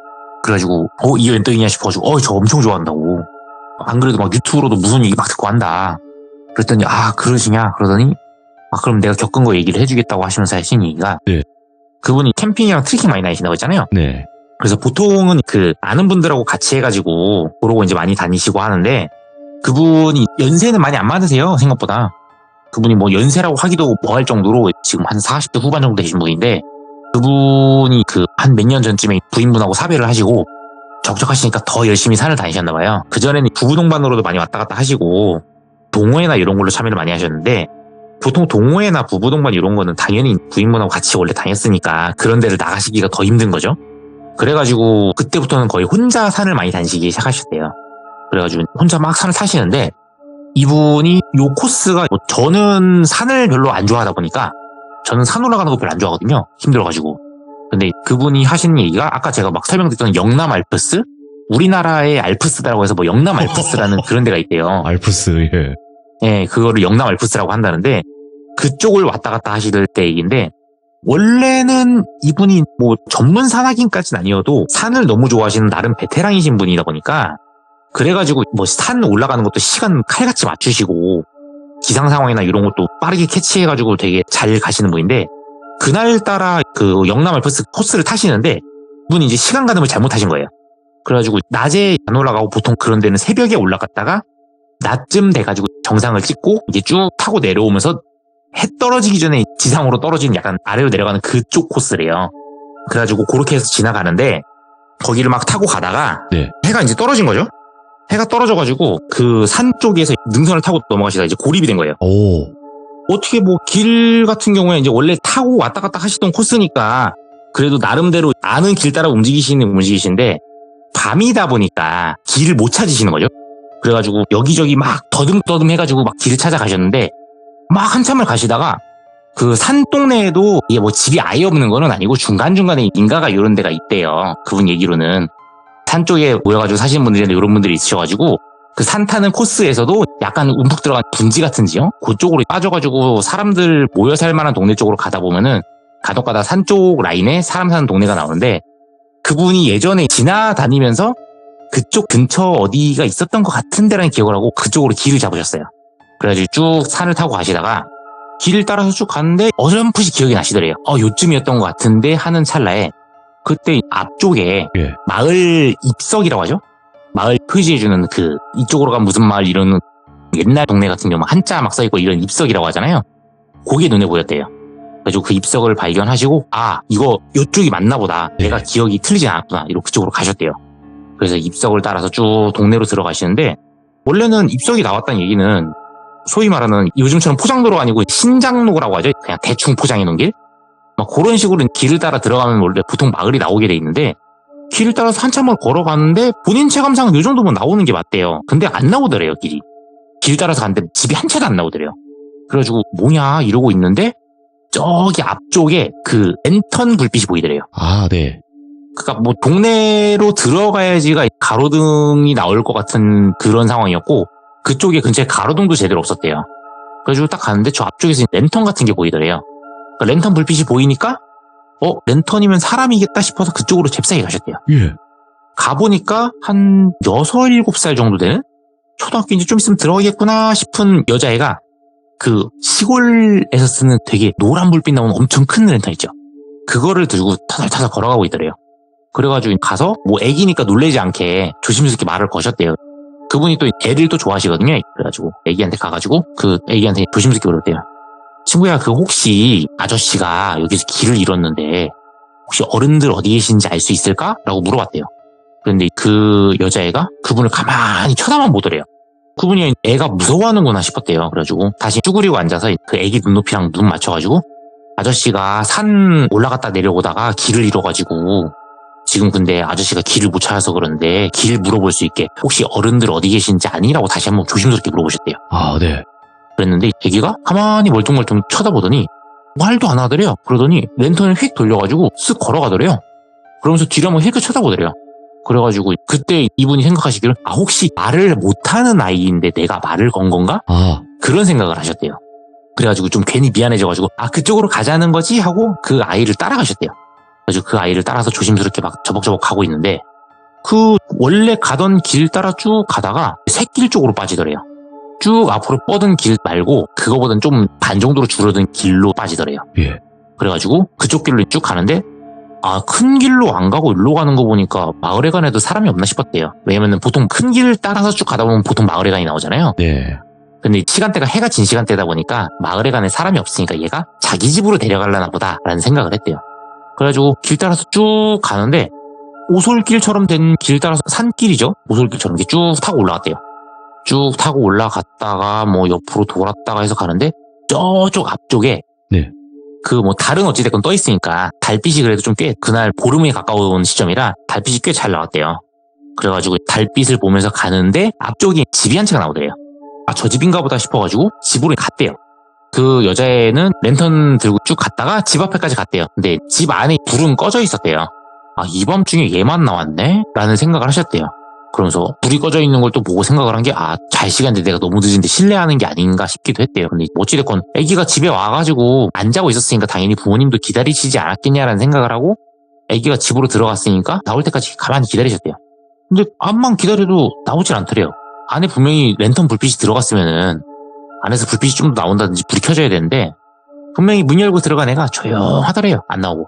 그래가지고 이게 웬 떡이냐 싶어가지고 저 엄청 좋아한다고. 안 그래도 막 유튜브로도 무슨 얘기 막 듣고 한다. 그랬더니 그러시냐 그러더니 그럼 내가 겪은 거 얘기를 해주겠다고 하시면서 하신 얘기가 네. 그분이 캠핑이랑 트레킹 많이 다니신다고 했잖아요. 네. 그래서 보통은 그 아는 분들하고 같이 해가지고 그러고 이제 많이 다니시고 하는데 그분이 연세는 많이 안 많으세요. 생각보다. 그분이 뭐 연세라고 하기도 뭐할 정도로 지금 한 40대 후반 정도 되신 분인데 그분이 그 한 몇 년 전쯤에 부인분하고 사별을 하시고 적적하시니까 더 열심히 산을 다니셨나 봐요. 그전에는 부부 동반으로도 많이 왔다 갔다 하시고 동호회나 이런 걸로 참여를 많이 하셨는데 보통 동호회나 부부 동반 이런 거는 당연히 부인분하고 같이 원래 다녔으니까 그런 데를 나가시기가 더 힘든 거죠. 그래가지고 그때부터는 거의 혼자 산을 많이 다니시기 시작하셨대요. 그래가지고 혼자 막 산을 타시는데 이분이 요 코스가 저는 산을 별로 안 좋아하다 보니까 저는 산 올라가는 거 별로 안 좋아하거든요. 힘들어가지고. 근데 그분이 하시는 얘기가 아까 제가 막 설명드렸던 영남 알프스? 우리나라의 알프스라고 해서 뭐 영남 알프스라는 그런 데가 있대요. 알프스, 예. 예, 그거를 영남 알프스라고 한다는데 그쪽을 왔다 갔다 하실 때 얘기인데 원래는 이분이 뭐 전문 산악인까지는 아니어도 산을 너무 좋아하시는 나름 베테랑이신 분이다 보니까 그래가지고 뭐 산 올라가는 것도 시간 칼같이 맞추시고 기상 상황이나 이런 것도 빠르게 캐치해가지고 되게 잘 가시는 분인데 그날따라 그 영남 알프스 코스를 타시는데 이분이 이제 시간가늠을 잘못하신 거예요. 그래가지고 낮에 안 올라가고 보통 그런 데는 새벽에 올라갔다가 낮쯤 돼가지고 정상을 찍고 이제 쭉 타고 내려오면서 해 떨어지기 전에 지상으로 떨어지는 약간 아래로 내려가는 그쪽 코스래요. 그래가지고 그렇게 해서 지나가는데 거기를 막 타고 가다가 네. 해가 이제 떨어진 거죠. 해가 떨어져가지고 그 산 쪽에서 능선을 타고 넘어가시다가 이제 고립이 된 거예요. 오. 어떻게 뭐 길 같은 경우에 이제 원래 타고 왔다 갔다 하시던 코스니까 그래도 나름대로 아는 길 따라 움직이시는데 밤이다 보니까 길을 못 찾으시는 거죠. 그래가지고 여기저기 막 더듬더듬 해가지고 막 길을 찾아가셨는데 막 한참을 가시다가 그 산 동네에도 이게 뭐 집이 아예 없는 거는 아니고 중간중간에 인가가 이런 데가 있대요. 그분 얘기로는. 산 쪽에 모여가지고 사시는 분들이나 이런 분들이 있으셔가지고 그 산 타는 코스에서도 약간 움푹 들어간 분지 같은 지형? 그쪽으로 빠져가지고 사람들 모여 살 만한 동네 쪽으로 가다 보면은 간혹가다 산 쪽 라인에 사람 사는 동네가 나오는데 그분이 예전에 지나다니면서 그쪽 근처 어디가 있었던 것 같은 데라는 기억을 하고 그쪽으로 길을 잡으셨어요. 그래가지고 쭉 산을 타고 가시다가 길을 따라서 쭉 갔는데 어렴풋이 기억이 나시더래요. 요쯤이었던 것 같은데 하는 찰나에 그때 앞쪽에 예. 마을 입석이라고 하죠? 마을 표시해주는 그 이쪽으로 가면 무슨 마을 이런 옛날 동네 같은 경우 한자 막 써있고 이런 입석이라고 하잖아요. 그게 눈에 보였대요. 그래가지고 그 입석을 발견하시고 이거 이쪽이 맞나 보다. 네. 내가 기억이 틀리지 않았구나. 이렇게 그쪽으로 가셨대요. 그래서 입석을 따라서 쭉 동네로 들어가시는데 원래는 입석이 나왔다는 얘기는 소위 말하는 요즘처럼 포장도로가 아니고 신장로라고 하죠. 그냥 대충 포장해 놓은 길? 막 그런 식으로 길을 따라 들어가면 원래 보통 마을이 나오게 돼 있는데 길을 따라서 한참을 걸어갔는데 본인 체감상은 요 정도면 나오는 게 맞대요. 근데 안 나오더래요, 길이. 길 따라서 갔는데 집이 한 채도 안 나오더래요. 그래가지고 뭐냐 이러고 있는데 저기 앞쪽에 그 랜턴 불빛이 보이더래요. 네. 그러니까 뭐 동네로 들어가야지가 가로등이 나올 것 같은 그런 상황이었고 그쪽에 근처에 가로등도 제대로 없었대요. 그래가지고 딱 갔는데 저 앞쪽에서 랜턴 같은 게 보이더래요. 그러니까 랜턴 불빛이 보이니까 랜턴이면 사람이겠다 싶어서 그쪽으로 잽싸게 가셨대요. 예. 가보니까 한 6, 7살 정도 되는 초등학교 이제 좀 있으면 들어가겠구나 싶은 여자애가 그 시골에서 쓰는 되게 노란 불빛 나오는 엄청 큰 랜턴 있죠. 그거를 들고 타살타살 걸어가고 있더래요. 그래가지고 가서 뭐 애기니까 놀라지 않게 조심스럽게 말을 거셨대요. 그분이 또 애들 또 좋아하시거든요. 그래가지고 애기한테 가가지고 그 애기한테 조심스럽게 물었대요. 친구야, 그 혹시 아저씨가 여기서 길을 잃었는데 혹시 어른들 어디 계신지 알 수 있을까? 라고 물어봤대요. 그런데 그 여자애가 그분을 가만히 쳐다만 보더래요. 그분이 애가 무서워하는구나 싶었대요. 그래가지고 다시 쭈그리고 앉아서 그 애기 눈높이랑 눈 맞춰가지고 아저씨가 산 올라갔다 내려오다가 길을 잃어가지고 지금 근데 아저씨가 길을 못 찾아서 그런데 길 물어볼 수 있게 혹시 어른들 어디 계신지 아니라고 다시 한번 조심스럽게 물어보셨대요. 아, 네. 그랬는데 애기가 가만히 멀뚱멀뚱 쳐다보더니 말도 안 하더래요. 그러더니 랜턴을 휙 돌려가지고 쓱 걸어가더래요. 그러면서 뒤를 한번 힐끗 쳐다보더래요. 그래가지고 그때 이분이 생각하시기를 혹시 말을 못하는 아이인데 내가 말을 건 건가? 아, 그런 생각을 하셨대요. 그래가지고 좀 괜히 미안해져가지고 그쪽으로 가자는 거지? 하고 그 아이를 따라가셨대요. 그래서 그 아이를 따라서 조심스럽게 막 저벅저벅 가고 있는데 그 원래 가던 길 따라 쭉 가다가 샛길 쪽으로 빠지더래요. 쭉 앞으로 뻗은 길 말고 그거보단 좀 반 정도로 줄어든 길로 빠지더래요. 예. 그래가지고 그쪽 길로 쭉 가는데 큰 길로 안 가고 일로 가는 거 보니까 마을회관에도 사람이 없나 싶었대요. 왜냐면은 보통 큰 길 따라서 쭉 가다 보면 보통 마을회관이 나오잖아요. 네. 근데 시간대가 해가 진 시간대다 보니까 마을회관에 사람이 없으니까 얘가 자기 집으로 데려가려나 보다라는 생각을 했대요. 그래가지고 길 따라서 쭉 가는데 오솔길처럼 된 길 따라서 산길이죠. 오솔길처럼 이렇게 쭉 타고 올라갔대요. 쭉 타고 올라갔다가 뭐 옆으로 돌았다가 해서 가는데 저쪽 앞쪽에 네. 그 뭐 달은 어찌됐건 떠 있으니까 달빛이 그래도 좀 꽤 그날 보름에 가까운 시점이라 달빛이 꽤 잘 나왔대요. 그래가지고 달빛을 보면서 가는데 앞쪽에 집이 한 채가 나오더래요. 저 집인가 보다 싶어가지고 집으로 갔대요. 그 여자애는 랜턴 들고 쭉 갔다가 집 앞에까지 갔대요. 근데 집 안에 불은 꺼져 있었대요. 이 밤중에 얘만 나왔네? 라는 생각을 하셨대요. 그러면서 불이 꺼져 있는 걸 또 보고 생각을 한 게 잘 시간인데 내가 너무 늦은데 실례하는 게 아닌가 싶기도 했대요. 근데 어찌됐건 애기가 집에 와가지고 안 자고 있었으니까 당연히 부모님도 기다리시지 않았겠냐라는 생각을 하고 애기가 집으로 들어갔으니까 나올 때까지 가만히 기다리셨대요. 근데 암만 기다려도 나오질 않더래요. 안에 분명히 랜턴 불빛이 들어갔으면은 안에서 불빛이 좀 더 나온다든지 불이 켜져야 되는데 분명히 문 열고 들어간 애가 조용하더래요. 안 나오고.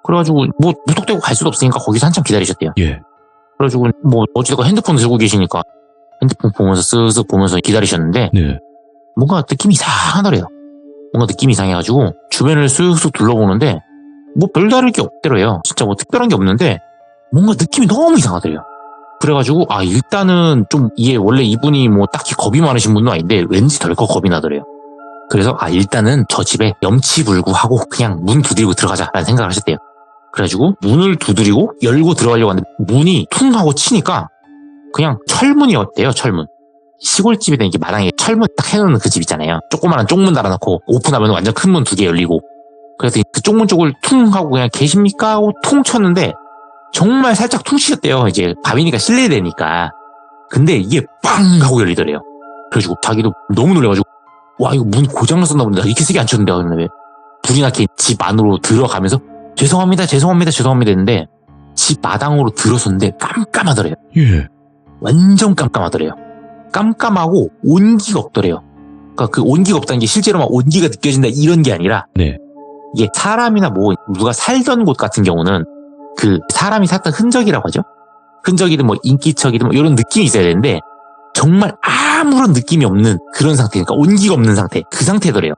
그래가지고 뭐 무턱대고 갈 수도 없으니까 거기서 한참 기다리셨대요. 예. 그래가지고 뭐 어찌됐건 핸드폰 들고 계시니까 핸드폰 보면서 쓱쓱 보면서 기다리셨는데 네. 뭔가 느낌이 이상하더래요. 뭔가 느낌이 이상해가지고 주변을 쓱쓱 둘러보는데 뭐 별다를 게 없더래요. 진짜 뭐 특별한 게 없는데 뭔가 느낌이 너무 이상하더래요. 그래가지고 일단은 좀 이게 원래 이분이 뭐 딱히 겁이 많으신 분도 아닌데 왠지 덜컥 겁이 나더래요. 그래서 일단은 저 집에 염치불구하고 그냥 문 두드리고 들어가자라는 생각을 하셨대요. 그래가지고 문을 두드리고 열고 들어가려고 하는데 문이 퉁 하고 치니까 그냥 철문이었대요. 철문. 시골집에 이게 마당에 철문 딱 해놓는 그 집 있잖아요. 조그마한 쪽문 달아놓고 오픈하면 완전 큰 문 2개 열리고 그래서 그 쪽문 쪽을 퉁 하고 그냥 계십니까? 하고 퉁 쳤는데 정말 살짝 퉁 치셨대요. 이제 밤이니까 실내되니까. 근데 이게 빵 하고 열리더래요. 그래가지고 자기도 너무 놀래가지고 이거 문 고장났었나 본데 이렇게 세게 안 쳤는데 왜 불이 나게 집 안으로 들어가면서 죄송합니다 했는데 집 마당으로 들어섰는데 깜깜하더래요. 예. 완전 깜깜하더래요. 깜깜하고 온기가 없더래요. 그러니까 그 온기가 없다는 게 실제로 막 온기가 느껴진다 이런 게 아니라 네. 이게 사람이나 뭐 누가 살던 곳 같은 경우는 그 사람이 살던 흔적이라고 하죠. 흔적이든 뭐 인기척이든 뭐 이런 느낌이 있어야 되는데 정말 아무런 느낌이 없는 그런 상태니까 온기가 없는 상태. 그 상태더래요.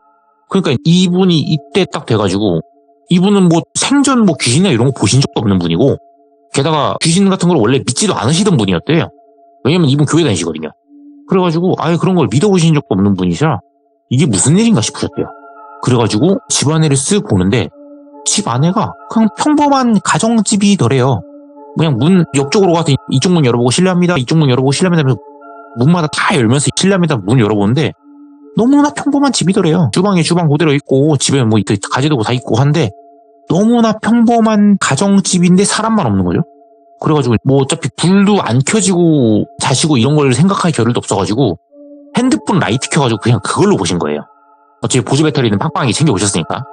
그러니까 이분이 이때 딱 돼가지고 이분은 뭐 생전 뭐 귀신이나 이런 거 보신 적도 없는 분이고 게다가 귀신 같은 걸 원래 믿지도 않으시던 분이었대요. 왜냐면 이분 교회 다니시거든요. 그래가지고 그런 걸 믿어보신 적도 없는 분이시라 이게 무슨 일인가 싶으셨대요. 그래가지고 집 안에를 쓱 보는데 집 안에가 그냥 평범한 가정집이더래요. 그냥 문 옆쪽으로 가서 이쪽 문 열어보고 실례합니다. 이쪽 문 열어보고 실례합니다 하면서 문마다 다 열면서 실례합니다 문 열어보는데 너무나 평범한 집이더래요. 주방에 주방 그대로 있고 집에 뭐 가지도 다 있고 한데 너무나 평범한 가정집인데 사람만 없는 거죠. 그래가지고 뭐 어차피 불도 안 켜지고 자시고 이런 걸 생각할 겨를도 없어가지고 핸드폰 라이트 켜가지고 그냥 그걸로 보신 거예요. 어차피 보조 배터리는 팡팡하게 챙겨 오셨으니까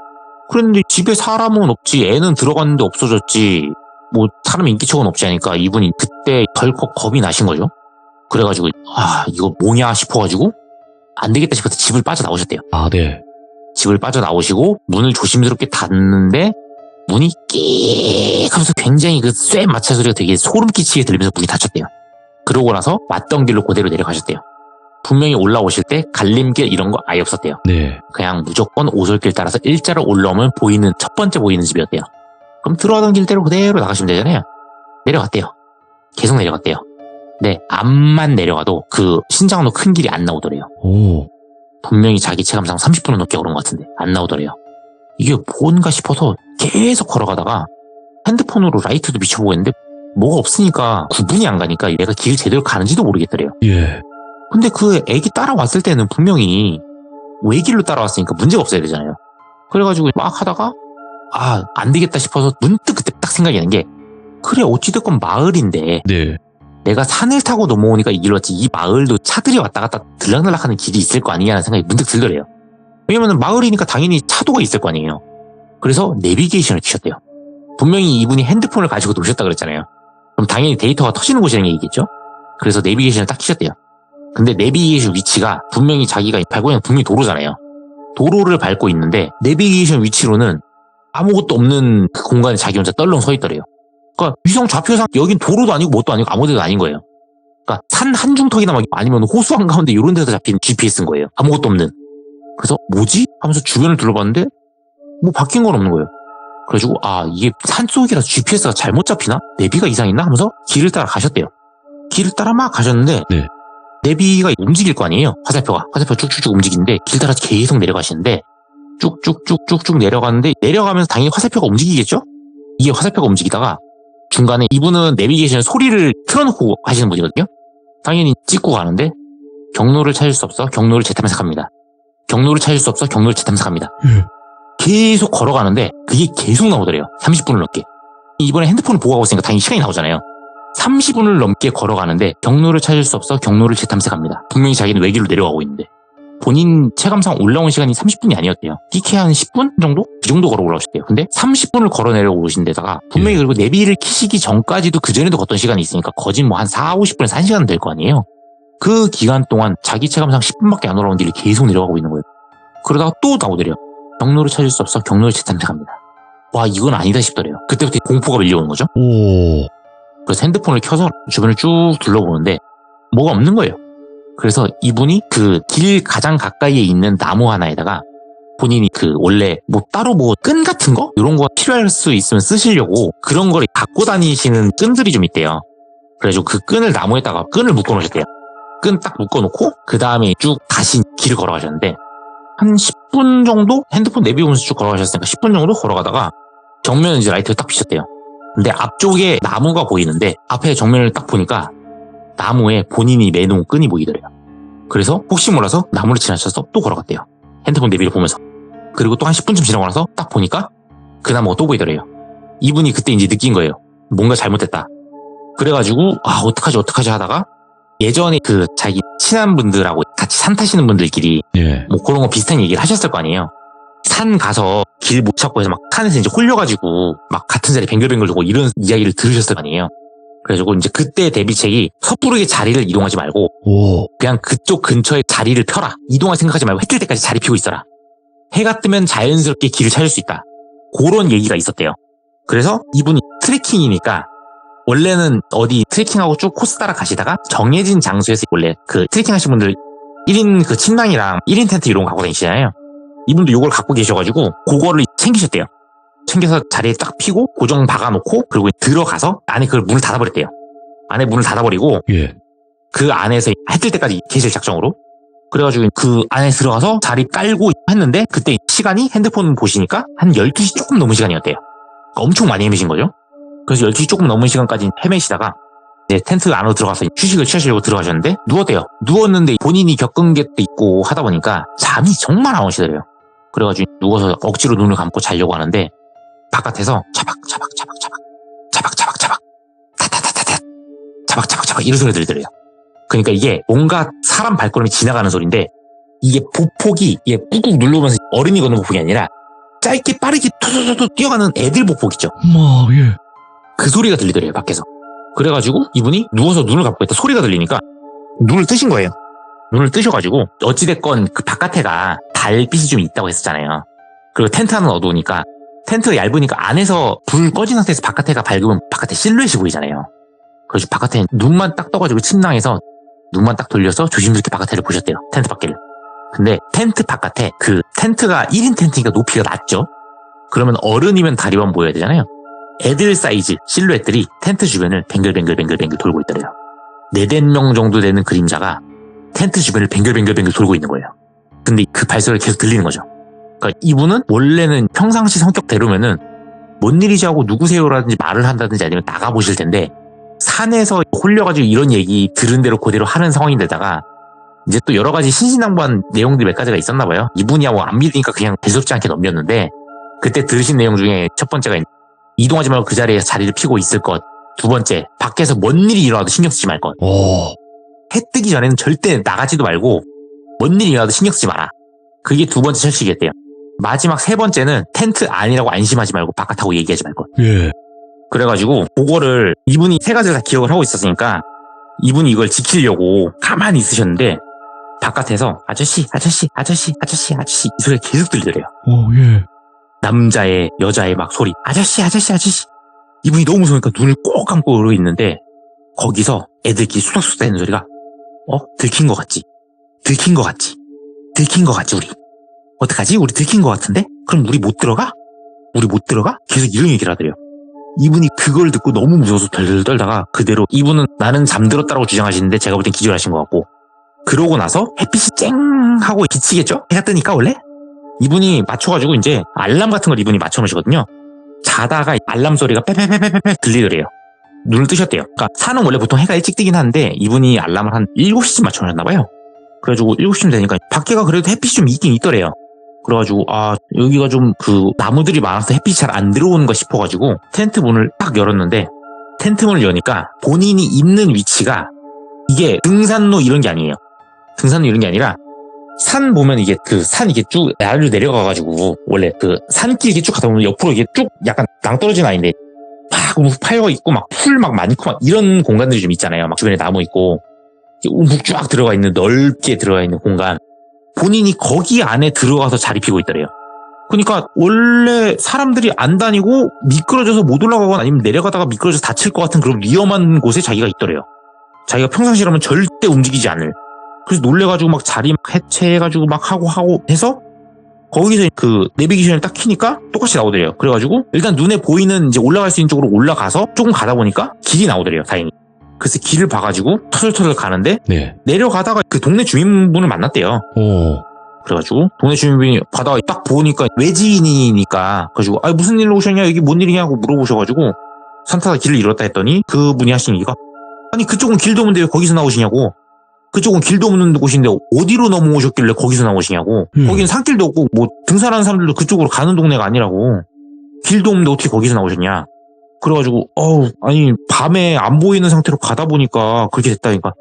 그랬는데 집에 사람은 없지, 애는 들어갔는데 없어졌지, 뭐 사람 인기척은 없지 하니까 이분이 그때 덜컥 겁이 나신 거죠. 그래가지고 이거 뭐냐 싶어가지고 안 되겠다 싶어서 집을 빠져나오셨대요. 아, 네. 집을 빠져나오시고 문을 조심스럽게 닫는데 문이 끼익 하면서 굉장히 그 쇠 마찰 소리가 되게 소름 끼치게 들리면서 문이 닫혔대요. 그러고 나서 왔던 길로 그대로 내려가셨대요. 분명히 올라오실 때 갈림길 이런 거 아예 없었대요. 네. 그냥 무조건 오솔길 따라서 일자로 올라오면 보이는 첫 번째 보이는 집이었대요. 그럼 들어가던 길대로 그대로 나가시면 되잖아요. 내려갔대요. 계속 내려갔대요. 네, 앞만 내려가도 그 신장로 큰 길이 안 나오더래요. 오. 분명히 자기 체감상 30분은 넘게 걸은 것 같은데 안 나오더래요. 이게 뭔가 싶어서 계속 걸어가다가 핸드폰으로 라이트도 비춰보고 있는데 뭐가 없으니까 구분이 안 가니까 얘가 길 제대로 가는지도 모르겠더래요. 예. 근데 그 애기 따라왔을 때는 분명히 외길로 따라왔으니까 문제가 없어야 되잖아요. 그래가지고 막 하다가 안 되겠다 싶어서 문득 그때 딱 생각이 나는 게, 그래 어찌됐건 마을인데 네. 내가 산을 타고 넘어오니까 이 길로 왔지, 이 마을도 차들이 왔다 갔다 들락날락하는 길이 있을 거 아니냐는 생각이 문득 들더래요. 왜냐면 마을이니까 당연히 차도가 있을 거 아니에요. 그래서 내비게이션을 키셨대요. 분명히 이분이 핸드폰을 가지고 노셨다 그랬잖아요. 그럼 당연히 데이터가 터지는 곳이라는 얘기겠죠? 그래서 내비게이션을 딱 키셨대요. 근데 내비게이션 위치가 분명히 자기가 밟고 있는 분명히 도로잖아요. 도로를 밟고 있는데 내비게이션 위치로는 아무것도 없는 그 공간에 자기 혼자 떨렁 서 있더래요. 그러니까 위성 좌표상 여긴 도로도 아니고 뭣도 아니고 아무 데도 아닌 거예요. 그러니까 산 한중턱이나 막 아니면 호수 한가운데 이런 데서 잡힌 GPS인 거예요. 아무것도 없는. 그래서 뭐지? 하면서 주변을 둘러봤는데 뭐 바뀐 건 없는 거예요. 그래가지고 이게 산속이라서 GPS가 잘못 잡히나? 내비가 이상했나? 하면서 길을 따라 가셨대요. 길을 따라 막 가셨는데 네. 내비가 움직일 거 아니에요. 화살표가 쭉쭉쭉 움직이는데 길 따라 계속 내려가시는데 쭉쭉쭉쭉쭉 내려가는데, 내려가면서 당연히 화살표가 움직이겠죠? 이게 화살표가 움직이다가 중간에 이분은 내비게이션 소리를 틀어놓고 하시는 분이거든요. 당연히 찍고 가는데 경로를 찾을 수 없어 경로를 재탐색합니다. 경로를 찾을 수 없어 경로를 재탐색합니다. 계속 걸어가는데 그게 계속 나오더래요. 30분을 넘게. 이번에 핸드폰을 보고 가고 있으니까 당연히 시간이 나오잖아요. 30분을 넘게 걸어가는데 경로를 찾을 수 없어 경로를 재탐색합니다. 분명히 자기는 외길로 내려가고 있는데 본인 체감상 올라온 시간이 30분이 아니었대요. 끼케 한 10분 정도? 그 정도 걸어 올라오셨대요. 근데 30분을 걸어 내려오신 데다가 분명히 그리고 내비를 키시기 전까지도 그전에도 걷던 시간이 있으니까 거진 뭐 한 4, 50분에서 1시간 될 거 아니에요. 그 기간 동안 자기 체감상 10분밖에 안 올라온 길을 계속 내려가고 있는 거예요. 그러다가 또 나오더래요. 경로를 찾을 수 없어 경로를 재탐색합니다. 와, 이건 아니다 싶더래요. 그때부터 공포가 밀려오는 거죠. 오. 그래서 핸드폰을 켜서 주변을 쭉 둘러보는데 뭐가 없는 거예요. 그래서 이분이 그 길 가장 가까이에 있는 나무 하나에다가 본인이 그 원래 뭐 따로 뭐 끈 같은 거? 이런 거 필요할 수 있으면 쓰시려고 그런 걸 갖고 다니시는 끈들이 좀 있대요. 그래가지고 그 끈을 나무에다가 끈을 묶어 놓으셨대요. 끈 딱 묶어 놓고 그 다음에 쭉 다시 길을 걸어가셨는데 한 10분 정도 핸드폰 내비 보면서 쭉 걸어가셨으니까 10분 정도 걸어가다가 정면에 이제 라이트를 딱 비쳤대요. 근데 앞쪽에 나무가 보이는데 앞에 정면을 딱 보니까 나무에 본인이 매놓은 끈이 보이더래요. 그래서 혹시 몰라서 나무를 지나쳐서 또 걸어갔대요. 핸드폰 내비를 보면서. 그리고 또 한 10분쯤 지나고 나서 딱 보니까 그 나무가 또 보이더래요. 이분이 그때 이제 느낀 거예요. 뭔가 잘못됐다. 그래가지고 어떡하지 하다가 예전에 그 자기 친한 분들하고 같이 산 타시는 분들끼리 예. 뭐 그런 거 비슷한 얘기를 하셨을 거 아니에요. 산 가서 길 못 찾고 해서 막 산에서 이제 홀려가지고 막 같은 자리에 뱅글뱅글 돌고 이런 이야기를 들으셨을 거 아니에요. 그래가지고 이제 그때 대비책이 섣부르게 자리를 이동하지 말고 오. 그냥 그쪽 근처에 자리를 펴라. 이동할 생각하지 말고 해 뜰 때까지 자리 피고 있어라. 해가 뜨면 자연스럽게 길을 찾을 수 있다. 그런 얘기가 있었대요. 그래서 이분이 트레킹이니까 원래는 어디 트레킹하고 쭉 코스 따라 가시다가 정해진 장소에서 원래 그 트레킹 하신 분들 1인 그 침낭이랑 1인 텐트 이런 거 갖고 다니시잖아요. 이분도 이걸 갖고 계셔가지고 그거를 챙기셨대요. 챙겨서 자리에 딱 피고 고정 박아놓고 그리고 들어가서 안에 그 문을 닫아버렸대요. 안에 문을 닫아버리고 예. 그 안에서 해 뜰 때까지 계실 작정으로. 그래가지고 그 안에 들어가서 자리 깔고 했는데 그때 시간이 핸드폰 보시니까 한 12시 조금 넘은 시간이었대요. 그러니까 엄청 많이 헤매신 거죠. 그래서 12시 조금 넘은 시간까지 헤매시다가 이제 텐트 안으로 들어가서 휴식을 취하시려고 들어가셨는데 누웠대요. 누웠는데 본인이 겪은 게 있고 하다 보니까 잠이 정말 안 오시더래요. 그래가지고 누워서 억지로 눈을 감고 자려고 하는데 바깥에서 차박차박 타타타타타 차박차박 이런 소리 들리더래요. 그러니까 이게 뭔가 사람 발걸음이 지나가는 소리인데 이게 보폭이 이게 꾹꾹 눌러오면서 어른이 걷는 보폭이 아니라 짧게 빠르게 투투투투 뛰어가는 애들 복복 있죠. 예. 그 소리가 들리더래요, 밖에서. 그래가지고 이분이 누워서 눈을 감고 있다 소리가 들리니까 눈을 뜨신 거예요. 눈을 뜨셔가지고 어찌됐건 그 바깥에가 달빛이 좀 있다고 했었잖아요. 그리고 텐트 안은 어두우니까 텐트가 얇으니까 안에서 불 꺼진 상태에서 바깥에가 밝으면 바깥에 실루엣이 보이잖아요. 그래서 바깥에 눈만 딱 떠가지고 침낭에서 눈만 딱 돌려서 조심스럽게 바깥에를 보셨대요. 텐트 밖에를. 근데 텐트 바깥에 그 텐트가 1인 텐트니까 높이가 낮죠. 그러면 어른이면 다리만 보여야 되잖아요. 애들 사이즈 실루엣들이 텐트 주변을 뱅글뱅글 돌고 있더래요. 4-5명 정도 되는 그림자가 텐트 주변을 뱅글뱅글 돌고 있는 거예요. 근데 그 발소리가 계속 들리는 거죠. 그러니까 이분은 원래는 평상시 성격대로면은 뭔 일이지 하고 누구세요라든지 말을 한다든지 아니면 나가보실 텐데 산에서 홀려가지고 이런 얘기 들은 대로 그대로 하는 상황인데다가 이제 또 여러 가지 신신당부한 내용들이 몇 가지가 있었나 봐요. 이분이야 뭐 안 믿으니까 그냥 대수롭지 않게 넘겼는데 그때 들으신 내용 중에 첫 번째가 이동하지 말고 그 자리에서 자리를 피고 있을 것. 두 번째, 밖에서 뭔 일이 일어나도 신경 쓰지 말 것. 해 뜨기 전에는 절대 나가지도 말고 뭔 일이 일어나도 신경 쓰지 마라. 그게 두 번째 철칙이었대요. 마지막 세 번째는 텐트 안이라고 안심하지 말고 바깥하고 얘기하지 말 것. 예. 그래가지고 그거를 이분이 세 가지를 다 기억을 하고 있었으니까 이분이 이걸 지키려고 가만히 있으셨는데 바깥에서 아저씨 이 소리가 계속 들리더래요. 예. 남자의 여자의 막 소리 아저씨 이분이 너무 무서우니까 눈을 꼭 감고 그러고 있는데 거기서 애들끼리 수닥수닥 하는 소리가 들킨 것 같지 우리 어떡하지 우리 들킨 것 같은데 그럼 우리 못 들어가 계속 이런 얘기를 하더래요. 이분이 그걸 듣고 너무 무서워서 덜덜 떨다가 그대로 이분은 나는 잠들었다고 주장하시는데 제가 볼 땐 기절하신 것 같고 그러고 나서 햇빛이 쨍 하고 비치겠죠 해가 뜨니까 원래 이분이 맞춰가지고 이제 알람 같은 걸 이분이 맞춰놓으시거든요. 자다가 알람 소리가 빼빼빼빼빼 들리더래요. 눈을 뜨셨대요. 그러니까 산은 원래 보통 해가 일찍 뜨긴 하는데 이분이 알람을 한 7시쯤 맞춰놓으셨나봐요. 그래가지고 7시쯤 되니까 밖에가 그래도 햇빛이 좀 있긴 있더래요. 그래가지고 여기가 좀 그 나무들이 많아서 햇빛이 잘 안 들어오는가 싶어가지고 텐트 문을 딱 열었는데 텐트 문을 여니까 본인이 있는 위치가 이게 등산로 이런 게 아니에요. 등산로 이런 게 아니라 산 보면 이게 그 산 이게 쭉 아래로 내려가가지고 원래 그 산길 이렇게 쭉 가다 보면 옆으로 이게 쭉 약간 낭떠러진 아닌데 막 파여 있고 막 풀 막 많고 막 이런 공간들이 좀 있잖아요. 막 주변에 나무 있고 우묵 쫙 들어가 있는 넓게 들어가 있는 공간. 본인이 거기 안에 들어가서 자리 피고 있더래요. 그러니까 원래 사람들이 안 다니고 미끄러져서 못 올라가거나 아니면 내려가다가 미끄러져서 다칠 것 같은 그런 위험한 곳에 자기가 있더래요. 자기가 평상시라면 절대 움직이지 않을. 그래서 놀래가지고 막 자리 해체해가지고 막 하고 해서 거기서 그 내비게이션을 딱 키니까 똑같이 나오더래요. 그래가지고 일단 눈에 보이는 이제 올라갈 수 있는 쪽으로 올라가서 조금 가다 보니까 길이 나오더래요. 다행히. 그래서 길을 봐가지고 터덜터덜 가는데 네. 내려가다가 그 동네 주민분을 만났대요. 그래가지고 동네 주민분이 바다가 딱 보니까 외지인이니까 그래가지고 무슨 일로 오셨냐 여기 뭔 일이냐고 물어보셔가지고 산타가 길을 잃었다 했더니 그분이 하신 얘기가 아니 그쪽은 길도 없는데 왜 거기서 나오시냐고 그쪽은 길도 없는 곳인데 어디로 넘어오셨길래 거기서 나오시냐고 거기는 산길도 없고 뭐 등산하는 사람들도 그쪽으로 가는 동네가 아니라고 길도 없는데 어떻게 거기서 나오셨냐 그래가지고 아니 밤에 안 보이는 상태로 가다 보니까 그렇게 됐다니까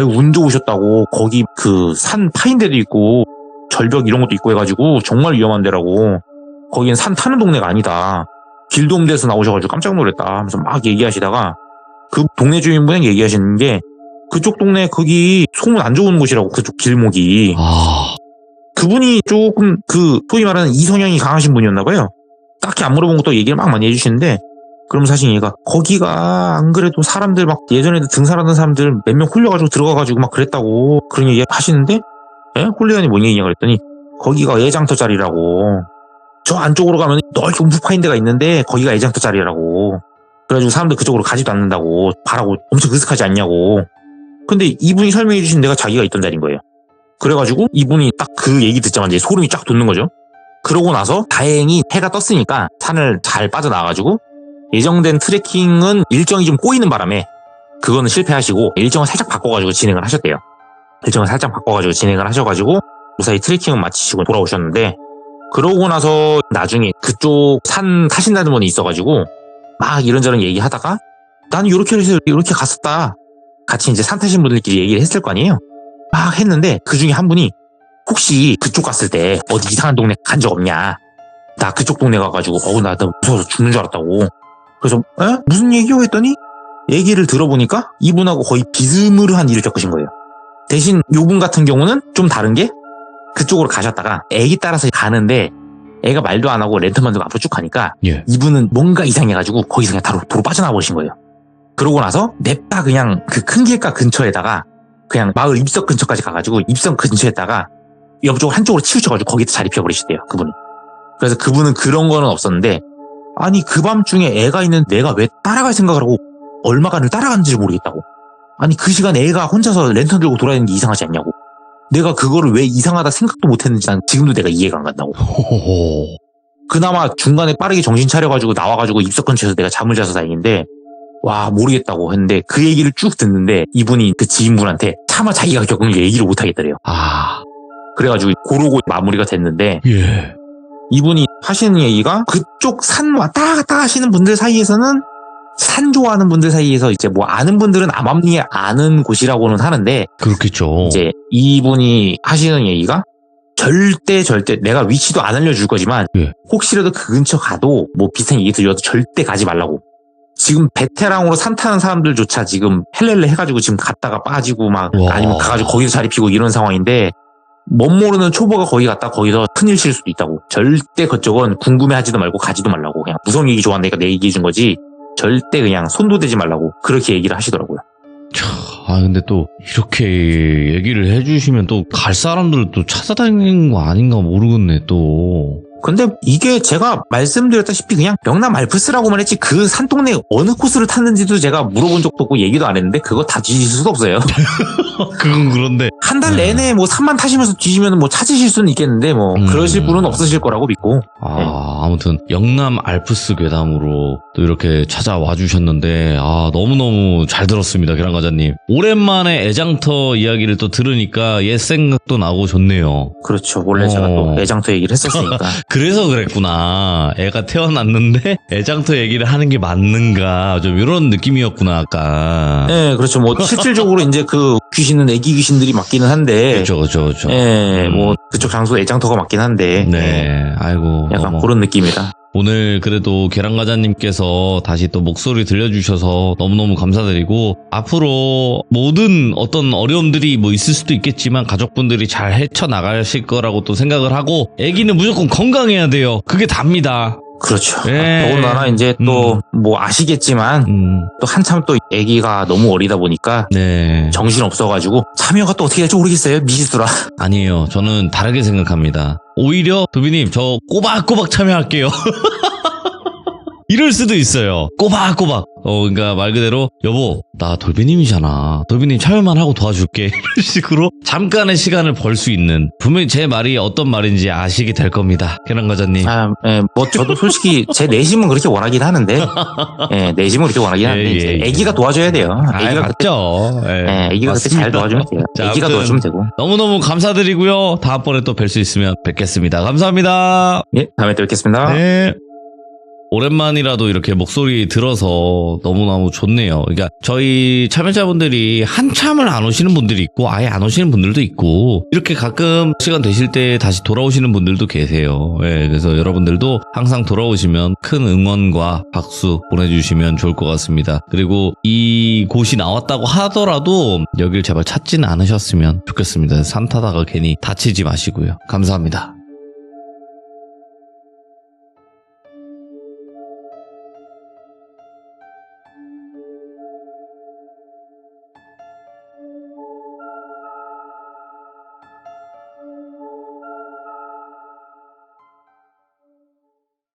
운 좋으셨다고 거기 그 산 파인 데도 있고 절벽 이런 것도 있고 해가지고 정말 위험한 데라고 거기는 산 타는 동네가 아니다 길도 없는 데서 나오셔가지고 깜짝 놀랐다 하면서 막 얘기하시다가 그 동네 주민분이 얘기하시는 게 그쪽 동네 거기 소문 안 좋은 곳이라고 그쪽 길목이 그분이 조금 그 소위 말하는 이성향이 강하신 분이었나봐요. 딱히 안 물어본 것도 얘기를 막 많이 해주시는데 그러면서 하신 얘기가 거기가 안 그래도 사람들 막 예전에도 등산하던 사람들 몇 명 홀려가지고 들어가가지고 막 그랬다고 그런 얘기 하시는데 홀리다니 뭔 얘기냐 그랬더니 거기가 애장터 자리라고 저 안쪽으로 가면 넓게 움푹 파인 데가 있는데 거기가 애장터 자리라고 그래가지고 사람들 그쪽으로 가지도 않는다고 바라고 엄청 으슥하지 않냐고 근데 이분이 설명해 주신 데가 자기가 있던 자리인 거예요. 그래가지고 이분이 딱 그 얘기 듣자마자 소름이 쫙 돋는 거죠. 그러고 나서 다행히 해가 떴으니까 산을 잘 빠져나와가지고 예정된 트레킹은 일정이 좀 꼬이는 바람에 그거는 실패하시고 일정을 살짝 바꿔가지고 진행을 하셨대요. 일정을 살짝 바꿔가지고 진행을 하셔가지고 무사히 트레킹은 마치시고 돌아오셨는데 그러고 나서 나중에 그쪽 산 타신다는 분이 있어가지고 막 이런저런 얘기하다가 나는 이렇게 해서 이렇게 갔었다. 같이 이제 산 타신 분들끼리 얘기를 했을 거 아니에요. 막 했는데 그 중에 한 분이 혹시 그쪽 갔을 때 어디 이상한 동네 간 적 없냐. 나 그쪽 동네 가가지고 나 무서워서 죽는 줄 알았다고. 그래서 무슨 얘기요? 했더니 얘기를 들어보니까 이분하고 거의 비스무리한 일을 겪으신 거예요. 대신 요분 같은 경우는 좀 다른 게 그쪽으로 가셨다가 애기 따라서 가는데 애가 말도 안 하고 랜턴만 들고 앞으로 쭉 가니까 예. 이분은 뭔가 이상해가지고 거기서 그냥 도로 빠져나와 버리신 거예요. 그러고 나서 냅다 그냥 그 큰 길가 근처에다가 그냥 마을 입석 근처까지 가가지고 입석 근처에다가 옆쪽 한쪽으로 치우쳐가지고 거기다 자리 피워버리시대요, 그분이. 그래서 그분은 그런 거는 없었는데 아니 그 밤중에 애가 있는 내가 왜 따라갈 생각을 하고 얼마간을 따라갔는지 모르겠다고. 아니 그 시간에 애가 혼자서 랜턴 들고 돌아다니는 게 이상하지 않냐고. 내가 그거를 왜 이상하다 생각도 못했는지 난 지금도 내가 이해가 안 간다고. 호호호. 그나마 중간에 빠르게 정신 차려가지고 나와가지고 입석 근처에서 내가 잠을 자서 다행인데 와 모르겠다고 했는데 그 얘기를 쭉 듣는데 이분이 그 지인분한테 차마 자기가 겪은 게 얘기를 못하겠더래요. 그래가지고 고르고 마무리가 됐는데 예. 이분이 하시는 얘기가 그쪽 산 왔다 갔다 하시는 분들 사이에서는 산 좋아하는 분들 사이에서 이제 뭐 아는 분들은 암암리에 아는 곳이라고는 하는데 그렇겠죠. 이제 이분이 하시는 얘기가 절대 내가 위치도 안 알려줄 거지만 예. 혹시라도 그 근처 가도 뭐 비슷한 얘기 들려도 절대 가지 말라고. 지금 베테랑으로 산 타는 사람들조차 지금 헬렐레 해가지고 지금 갔다가 빠지고 막 와. 아니면 가가지고 거기서 자리 피고 이런 상황인데 멋 모르는 초보가 거기 갔다 거기서 큰일 칠 수도 있다고. 절대 그쪽은 궁금해하지도 말고 가지도 말라고. 그냥 무서운 얘기 좋아하니까 내 얘기해 준 거지 절대 그냥 손도 대지 말라고 그렇게 얘기를 하시더라고요. 근데 또 이렇게 얘기를 해주시면 또 갈 사람들을 또 찾아다니는 거 아닌가 모르겠네 또. 근데 이게 제가 말씀드렸다시피 그냥 영남 알프스라고만 했지 그 산동네 어느 코스를 탔는지도 제가 물어본 적도 없고 얘기도 안 했는데 그거 다 뒤질 수도 없어요. 그건 그런데 한 달 내내 뭐 산만 타시면서 뒤지면 뭐 찾으실 수는 있겠는데 뭐 그러실 분은 없으실 거라고 믿고. 아무튼 영남 알프스 괴담으로 또 이렇게 찾아와 주셨는데 너무너무 잘 들었습니다, 계란과자님. 오랜만에 애장터 이야기를 또 들으니까 옛 생각도 나고 좋네요. 그렇죠. 원래 제가 또 애장터 얘기를 했었으니까. 그래서 그랬구나. 애가 태어났는데 애장터 얘기를 하는 게 맞는가 좀 이런 느낌이었구나 아까. 네, 그렇죠. 뭐 실질적으로 이제 그 귀신은 애기 귀신들이 맞기는 한데. 그렇죠. 네, 뭐 그쪽 장소 애장터가 맞긴 한데. 네, 아이고. 약간 그런 느낌이다. 오늘 그래도 계란과자님께서 다시 또 목소리 들려주셔서 너무너무 감사드리고 앞으로 모든 어떤 어려움들이 뭐 있을 수도 있겠지만 가족분들이 잘 헤쳐나가실 거라고 또 생각을 하고 아기는 무조건 건강해야 돼요. 그게 답니다. 그렇죠. 예. 더군다나 이제 또 뭐 아시겠지만 또 한참 또 아기가 너무 어리다 보니까 네. 정신 없어가지고 참여가 또 어떻게 될지 모르겠어요. 미지수라. 아니에요. 저는 다르게 생각합니다. 오히려 도비님 저 꼬박꼬박 참여할게요. 이럴 수도 있어요. 꼬박꼬박. 그러니까 말 그대로 여보 나 돌비님이잖아. 돌비님 참여만 하고 도와줄게. 이런 식으로 잠깐의 시간을 벌 수 있는 분명히 제 말이 어떤 말인지 아시게 될 겁니다. 계란과자님. 뭐 저도 솔직히 제 내심은 그렇게 원하긴 하는데 내심은 그렇게 원하긴 하는데 이제 애기가 도와줘야 돼요. 애기가 맞죠. 애기가 그때 잘 도와주면 돼요. 자, 애기가 도와주면 되고. 너무너무 감사드리고요. 다음번에 또 뵐 수 있으면 뵙겠습니다. 감사합니다. 예, 다음에 또 뵙겠습니다. 네. 오랜만이라도 이렇게 목소리 들어서 너무너무 좋네요. 그러니까 저희 참여자분들이 한참을 안 오시는 분들이 있고 아예 안 오시는 분들도 있고 이렇게 가끔 시간 되실 때 다시 돌아오시는 분들도 계세요. 그래서 여러분들도 항상 돌아오시면 큰 응원과 박수 보내주시면 좋을 것 같습니다. 그리고 이 곳이 나왔다고 하더라도 여길 제발 찾지는 않으셨으면 좋겠습니다. 산 타다가 괜히 다치지 마시고요. 감사합니다.